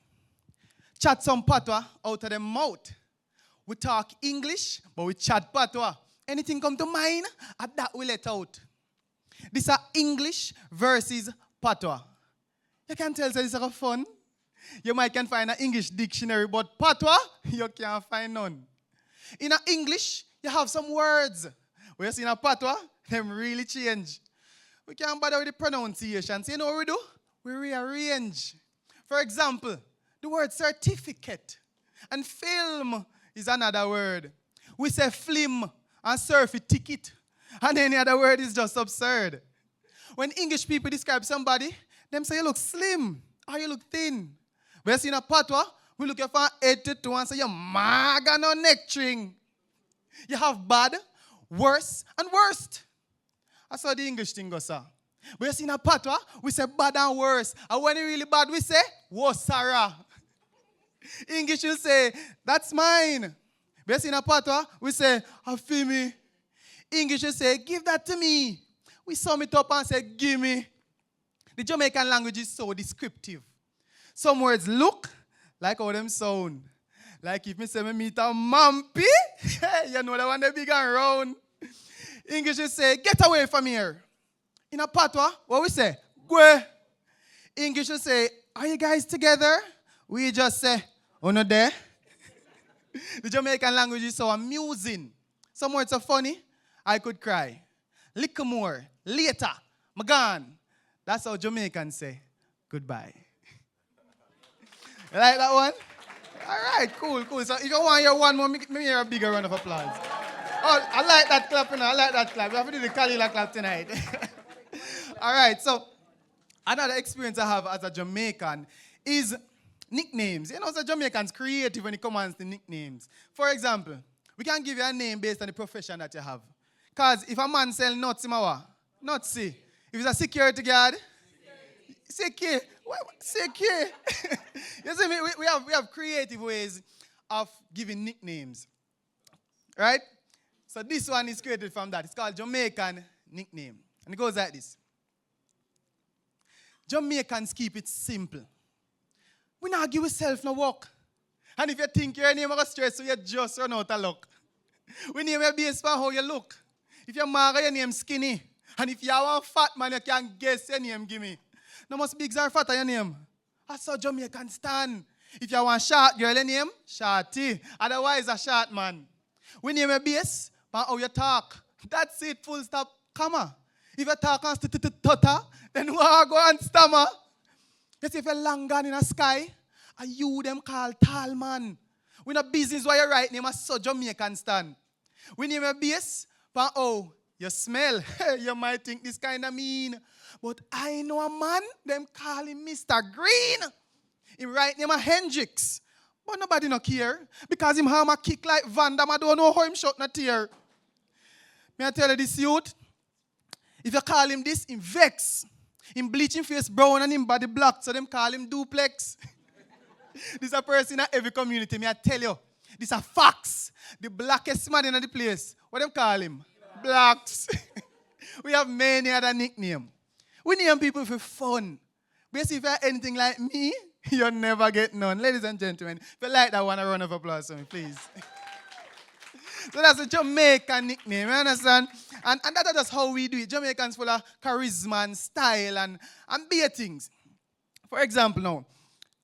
Chat some Patois out of their mouth. We talk English, but we chat Patois. Anything come to mind, at that we let out. These are English versus Patois. You can tell this is fun. You might can find an English dictionary, but Patois, you can't find none. In English, you have some words. When you see in a Patois, them really change. We can't bother with the pronunciation. So you know what we do? We rearrange. For example, the word certificate and film is another word. We say flim and surfy ticket. And any other word is just absurd. When English people describe somebody, them say you look slim or you look thin. Whereas in a Patois, we look for head to toe and say you're maga no neck string. You have bad, worse, and worst. That's how the English thing goes, sir. But in a Patois, we say bad and worse. And when it's really bad, we say, whoa, Sarah. English will say, that's mine. But in a Patois, we say, Afimi. English will say, give that to me. We sum it up and say, give me. The Jamaican language is so descriptive. Some words look like how them sound. Like if me say me meet a mampy, you know the one that big and round. English will say, get away from here. In a Patois, what we say? Gwe. English will say, are you guys together? We just say, oh no there. The Jamaican language is so amusing. Some words are funny. I could cry. Little more. Later. Magan. That's how Jamaicans say goodbye. You like that one? All right, cool. So if you want your one more, make me hear a bigger round of applause. Oh, I like that clap, I like that clap. We have to do the Kalila clap tonight. All right, so another experience I have as a Jamaican is nicknames. So Jamaicans creative when it comes to nicknames. For example, we can give you a name based on the profession that you have. Because if a man sells nuts, nuts see. If he's a security guard, secure. Secure. You see, we have creative ways of giving nicknames. Right? So this one is created from that. It's called Jamaican nickname. And it goes like this. Jamaicans keep it simple. We not give yourself no work. And if you think your name is stress, so you just run out of luck. We name your base for how you look. If you're maga, your name skinny. And if you are a fat man, you can guess your name, give me. No must big or fat on your name. That's how Jamaican stand. If you want short girl, your name, Shorty. Otherwise, a short man. We name your base by how you talk. That's it, full stop, comma. If you talk and stutter, then we are go and stammer. You see, if you're long gone in the sky, and you them call tall man. We no business why you right name as so Jamaican stand. We name a base, but oh, you smell. You might think this kind of mean. But I know a man, them call him Mr. Green. He right name a Hendrix. But nobody no care. Because him have a kick like Van Damme, I don't know how him shot no tear. May I tell you this youth? If you call him this, him vex. Him bleach him face brown and him body black, so them call him duplex. This a person in every community, me I tell you. This a facts. The blackest man in the place. What them call him? Blacks. We have many other nicknames. We name people for fun. But if you're anything like me, you'll never get none. Ladies and gentlemen, if you like that one, a round of applause for me, please. So that's a Jamaican nickname, you understand? And that's just how we do it. Jamaicans full of charisma and style and beer things. For example, now,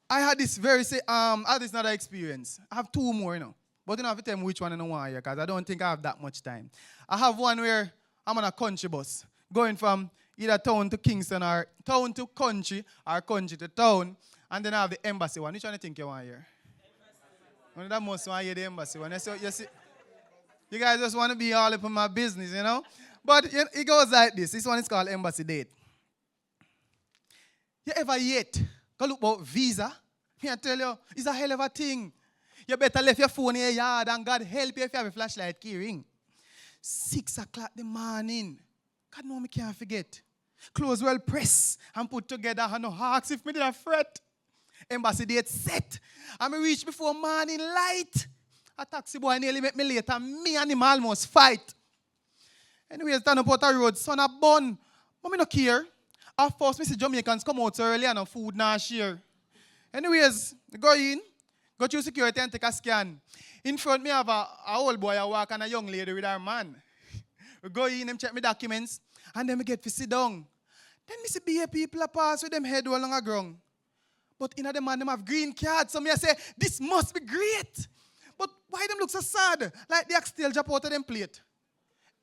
I had this another experience. I have two more, but you don't have to tell me which one I don't want here, because I don't think I have that much time. I have one where I'm on a country bus, going from either town to Kingston or town to country or country to town, and then I have the embassy one. Which one do you think you want here? One of the most want to hear the embassy one. You guys just want to be all up in my business, But it goes like this. This one is called embassy date. You ever yet go look about visa? I tell you, it's a hell of a thing. You better leave your phone in your yard and God help you if you have a flashlight key ring. 6 o'clock in the morning. God know me can't forget. Clothes well pressed and put together and no hawks if me did a fret. Embassy date set. And me reach before morning light. A taxi boy nearly make me late and me and him almost fight. Anyway, stand up out the road, son a bun. But me no care. At first, me see Jamaicans come out so early and no food now share. Anyways, go in, go through security and take a scan. In front me have a old boy a walk and a young lady with her man. We go in, them check my documents, and then we get to sit down. Then me see BA people a pass with them head all along the ground. But in the man, them have green cards. So me I say, this must be great. But why them look so sad? Like they still drop out of them plate.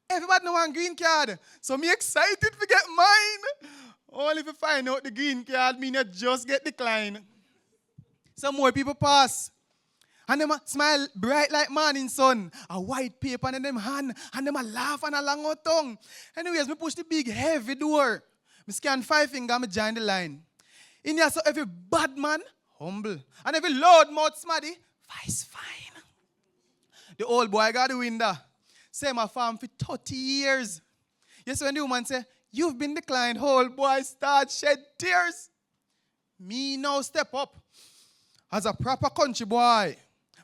Everybody know one green card. So me excited to get mine. Only if you find out the green card mean you just get declined. Some more people pass. And them a smile bright like morning sun. A white paper in them hand. And them a laugh and a long out tongue. Anyways, me push the big heavy door. Me scan 5 fingers and me join the line. In here, so every bad man, humble. And every loud mouth smaddy, vice fine. The old boy got the window. Say my farm for 30 years. Yes, when the woman say, you've been declined, old boy start shed tears. Me now step up. As a proper country boy,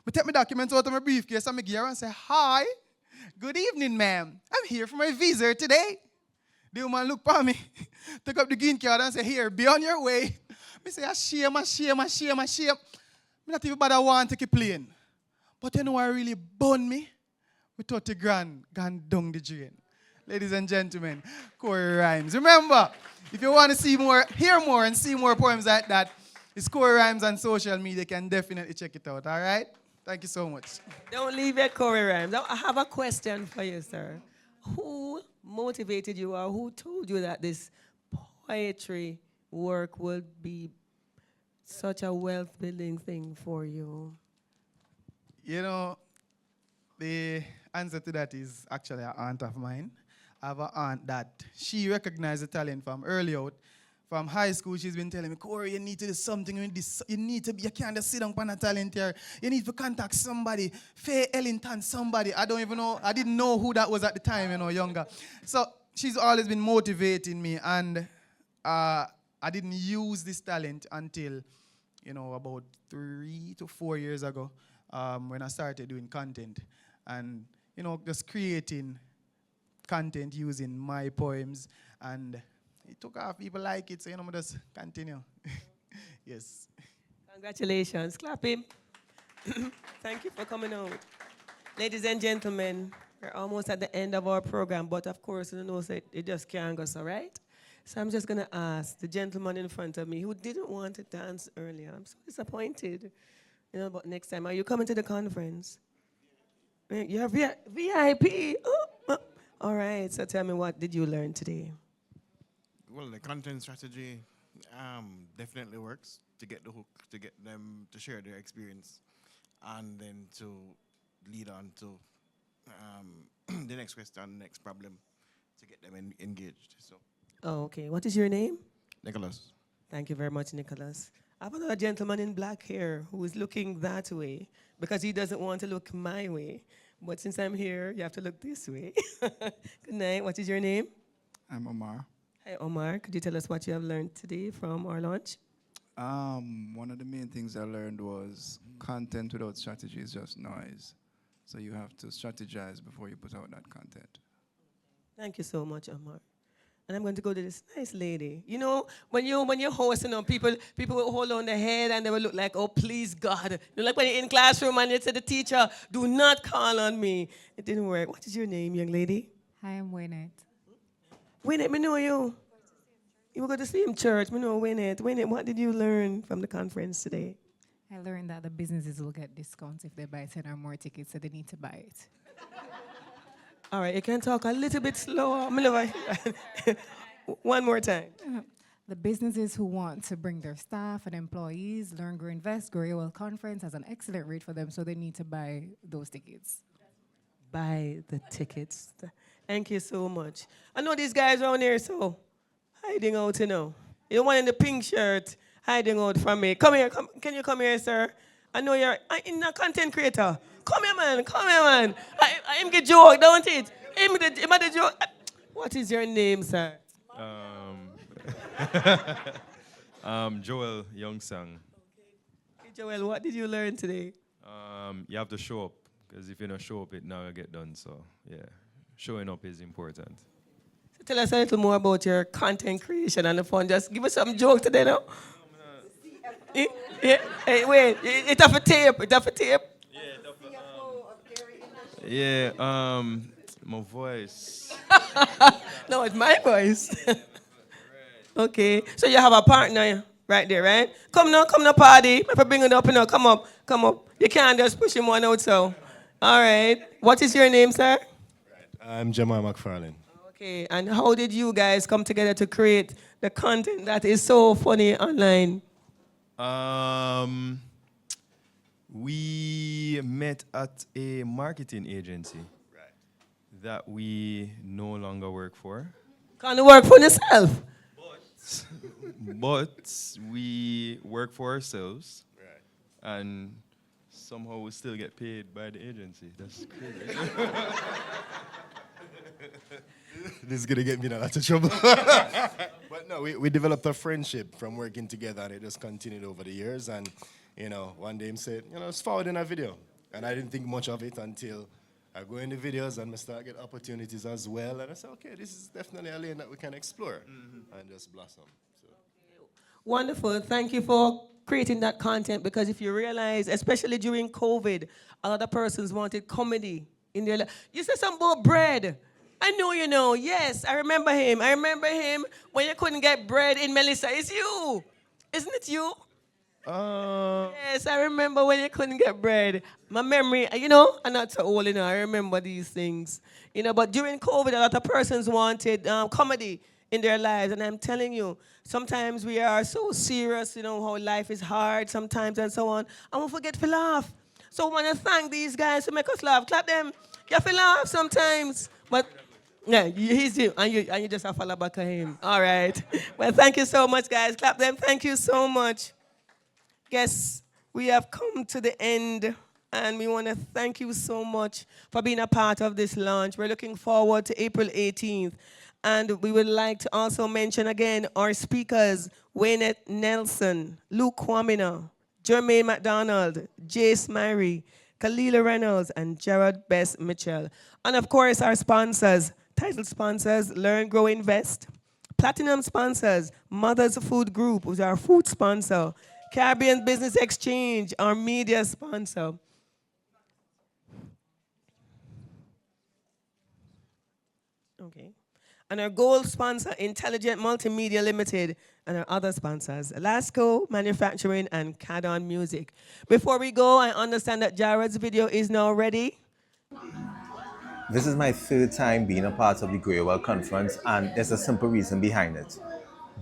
I take my documents out of my briefcase and my gear and say, hi, good evening, ma'am. I'm here for my visa today. The woman look for me, take up the green card and say, here, be on your way. I say, shame. Me not even bother want to keep playing. But you know what really burned me? Me 30 grand gone down the drain. Ladies and gentlemen, Corey Rhymes. Remember, if you want to see more, hear more, and see more poems like that, it's Corey Rhymes on social media. You can definitely check it out, all right? Thank you so much. Don't leave it, Corey Rhymes. I have a question for you, sir. Who motivated you or who told you that this poetry work would be such a wealth-building thing for you? You know, the answer to that is actually an aunt of mine. I have an aunt that she recognized the talent from early out. From high school, she's been telling me, Corey, you need to do something with this. You can't just sit down on a talent here. You need to contact somebody. Faye Ellington, somebody. I don't even know. I didn't know who that was at the time, younger. So she's always been motivating me. And I didn't use this talent until, about 3 to 4 years ago when I started doing content. And, just creating content using my poems. And it took off. People like it, so I just continue. Yes. Congratulations. Clap him. Thank you for coming out. Ladies and gentlemen, we're almost at the end of our program, but of course, it just can't go so, right? So I'm just going to ask the gentleman in front of me who didn't want to dance earlier. I'm so disappointed. But next time, are you coming to the conference? You're VIP. Oh. All right, so tell me, what did you learn today? Well, the content strategy definitely works to get the hook, to get them to share their experience, and then to lead on to the next question, next problem, to get them engaged. So. Oh, okay. What is your name? Nicholas. Thank you very much, Nicholas. I have another gentleman in black hair who is looking that way because he doesn't want to look my way. But since I'm here, you have to look this way. Good night. What is your name? I'm Omar. Hi, Omar. Could you tell us what you have learned today from our lunch? One of the main things I learned was content without strategy is just noise. So you have to strategize before you put out that content. Thank you so much, Amar. And I'm going to go to this nice lady. You know, when you're hosting on people will hold on their head and they will look like, oh please God. You know, like when you're in classroom and you say to the teacher, do not call on me. It didn't work. What is your name, young lady? Hi, I'm Winnet. Winnet, me know you. You were going to see him church. Me know Winnet. Winnet, what did you learn from the conference today? I learned that the businesses will get discounts if they buy 10 or more tickets, so they need to buy it. All right, you can talk a little bit slower. One more time. The businesses who want to bring their staff and employees, Learn, Grow, Invest, Grow Your Wealth Conference has an excellent rate for them, so they need to buy those tickets. Buy the tickets. Thank you so much. I know these guys around here, so hiding out, you know. You one in the pink shirt hiding out from me. Come here, can you come here, sir? I know you're a content creator. Come here, man. I'm get joke, don't it? Him the joke. What is your name, sir? Joel Youngsang. Okay, Joel, what did you learn today? You have to show up, because if you don't show up, it never get done. So yeah, showing up is important. So tell us a little more about your content creation and the fun. Just give us some joke today, now. Yeah. Hey, wait. It's off a tape. Yeah, my voice. No, it's my voice. Okay, so you have a partner right there, right? Come now, party. If I bring it up, come up. You can't just push him one out, so. All right. What is your name, sir? I'm Jamal McFarlane. Okay, and how did you guys come together to create the content that is so funny online? We met at a marketing agency that we no longer work for. Can't you work for yourself? But we work for ourselves, and somehow we still get paid by the agency. That's crazy. This is going to get me in a lot of trouble. But no, we developed a friendship from working together, and it just continued over the years. And, you know, one day he said, let's forward in a video. And I didn't think much of it until I go in the videos and I start get opportunities as well. And I said, okay, this is definitely a lane that we can explore and just blossom. So. Wonderful. Thank you for creating that content, because if you realize, especially during COVID, a lot of persons wanted comedy in their life. You said something about bread. I know you know. Yes, I remember him. When you couldn't get bread in Melissa. It's you. Isn't it you? Yes, I remember when you couldn't get bread. My memory, I'm not so old, I remember these things. But during COVID, a lot of persons wanted comedy in their lives. And I'm telling you, sometimes we are so serious, how life is hard sometimes and so on. And we forget to laugh. So I want to thank these guys who make us laugh. Clap them. You have to laugh sometimes. But yeah, he's you. And you just have to follow back at him. All right. Well, thank you so much, guys. Clap them. Thank you so much. Guess we have come to the end, and we want to thank you so much for being a part of this launch. We're looking forward to April 18th, and we would like to also mention again our speakers, Wayne Nelson, Luke Kwamina, Jermaine McDonald, Jace Myrie, Kalila Reynolds, and Jared Bess Mitchell. And of course, our sponsors, title sponsors, Learn, Grow, Invest, platinum sponsors, Mother's Food Group, who's our food sponsor, Caribbean Business Exchange, our media sponsor. Okay. And our gold sponsor, Intelligent Multimedia Limited, and our other sponsors, Lasco Manufacturing and Cadon Music. Before we go, I understand that Jared's video is now ready. This is my third time being a part of the Grow Your Wealth Conference, and there's a simple reason behind it.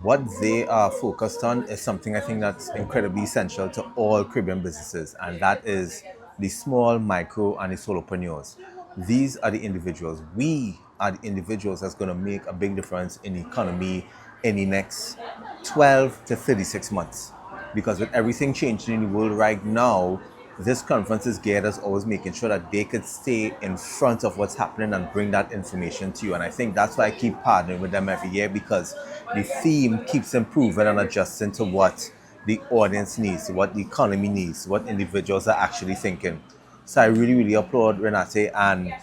What they are focused on is something I think that's incredibly essential to all Caribbean businesses, and that is the small, micro, and the solopreneurs. These are the individuals. We are the individuals that's going to make a big difference in the economy in the next 12 to 36 months. Because with everything changing in the world right now, this conference is geared as always making sure that they could stay in front of what's happening and bring that information to you. And I think that's why I keep partnering with them every year, because the theme keeps improving and adjusting to what the audience needs, what the economy needs, what individuals are actually thinking. So I really, really applaud Renate and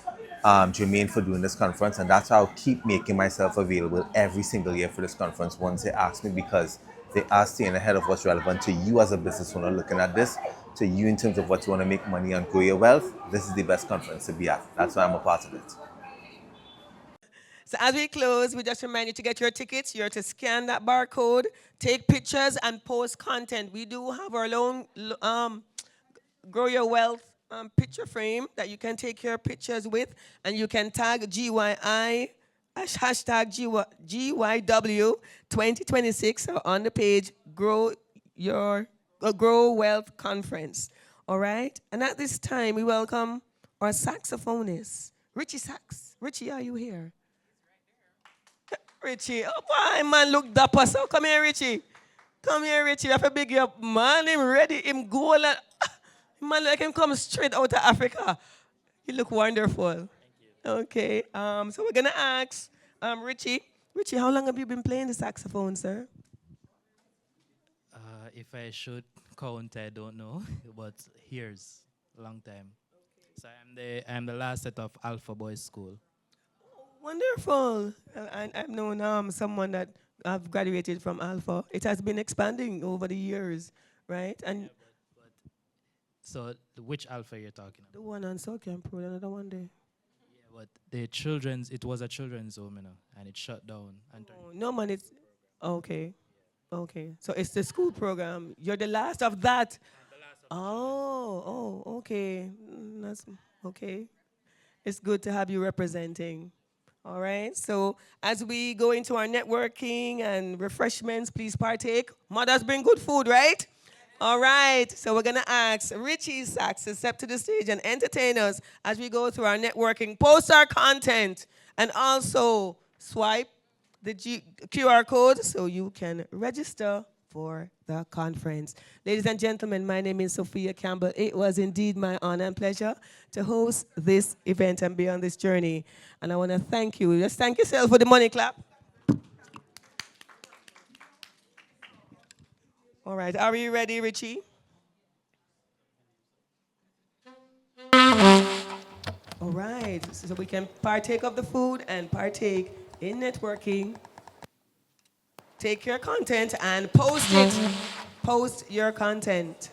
Jermaine for doing this conference, and that's why I'll keep making myself available every single year for this conference once they ask me, because they are staying ahead of what's relevant to you as a business owner looking at this, to you in terms of what you want to make money and grow your wealth. This is the best conference to be at. That's why I'm a part of it. So as we close, we just remind you to get your tickets. You're to scan that barcode, take pictures, and post content. We do have our own Grow Your Wealth picture frame that you can take your pictures with, and you can tag GYI, hashtag GYW 2026 on the page Grow Wealth Conference. All right? And at this time, we welcome our saxophonist, Richie Sax. Richie, are you here? Richie, oh boy, man, look dapper. So come here, Richie. Come here, Richie. I have a big up man. Him ready. Him go. Man, like him come straight out of Africa. You look wonderful. Thank you. Okay. So we're gonna ask Richie. Richie, how long have you been playing the saxophone, sir? If I should count, I don't know, but years, a long time. So I'm the last set of Alpha Boys School. Wonderful. I've known someone that I've graduated from Alpha. It has been expanding over the years, right? And So which Alpha you're talking about? the one on South Camp Road, another one there. Yeah, but it was a children's home, and it shut down. Oh, no man, it's okay. Okay. So it's the school program. You're the last of that. Okay. That's okay. It's good to have you representing. All right. So as we go into our networking and refreshments, please partake. Mothers bring good food, right? All right. So we're going to ask Richie Sachs to step to the stage and entertain us as we go through our networking. Post our content and also swipe the QR code so you can register for the conference. Ladies and gentlemen, my name is Sophia Campbell. It was indeed my honor and pleasure to host this event and be on this journey. And I want to thank you. Just thank yourself for the money clap. All right, are you ready, Richie? All right, so we can partake of the food and partake in networking. Take your content and post it. Post your content.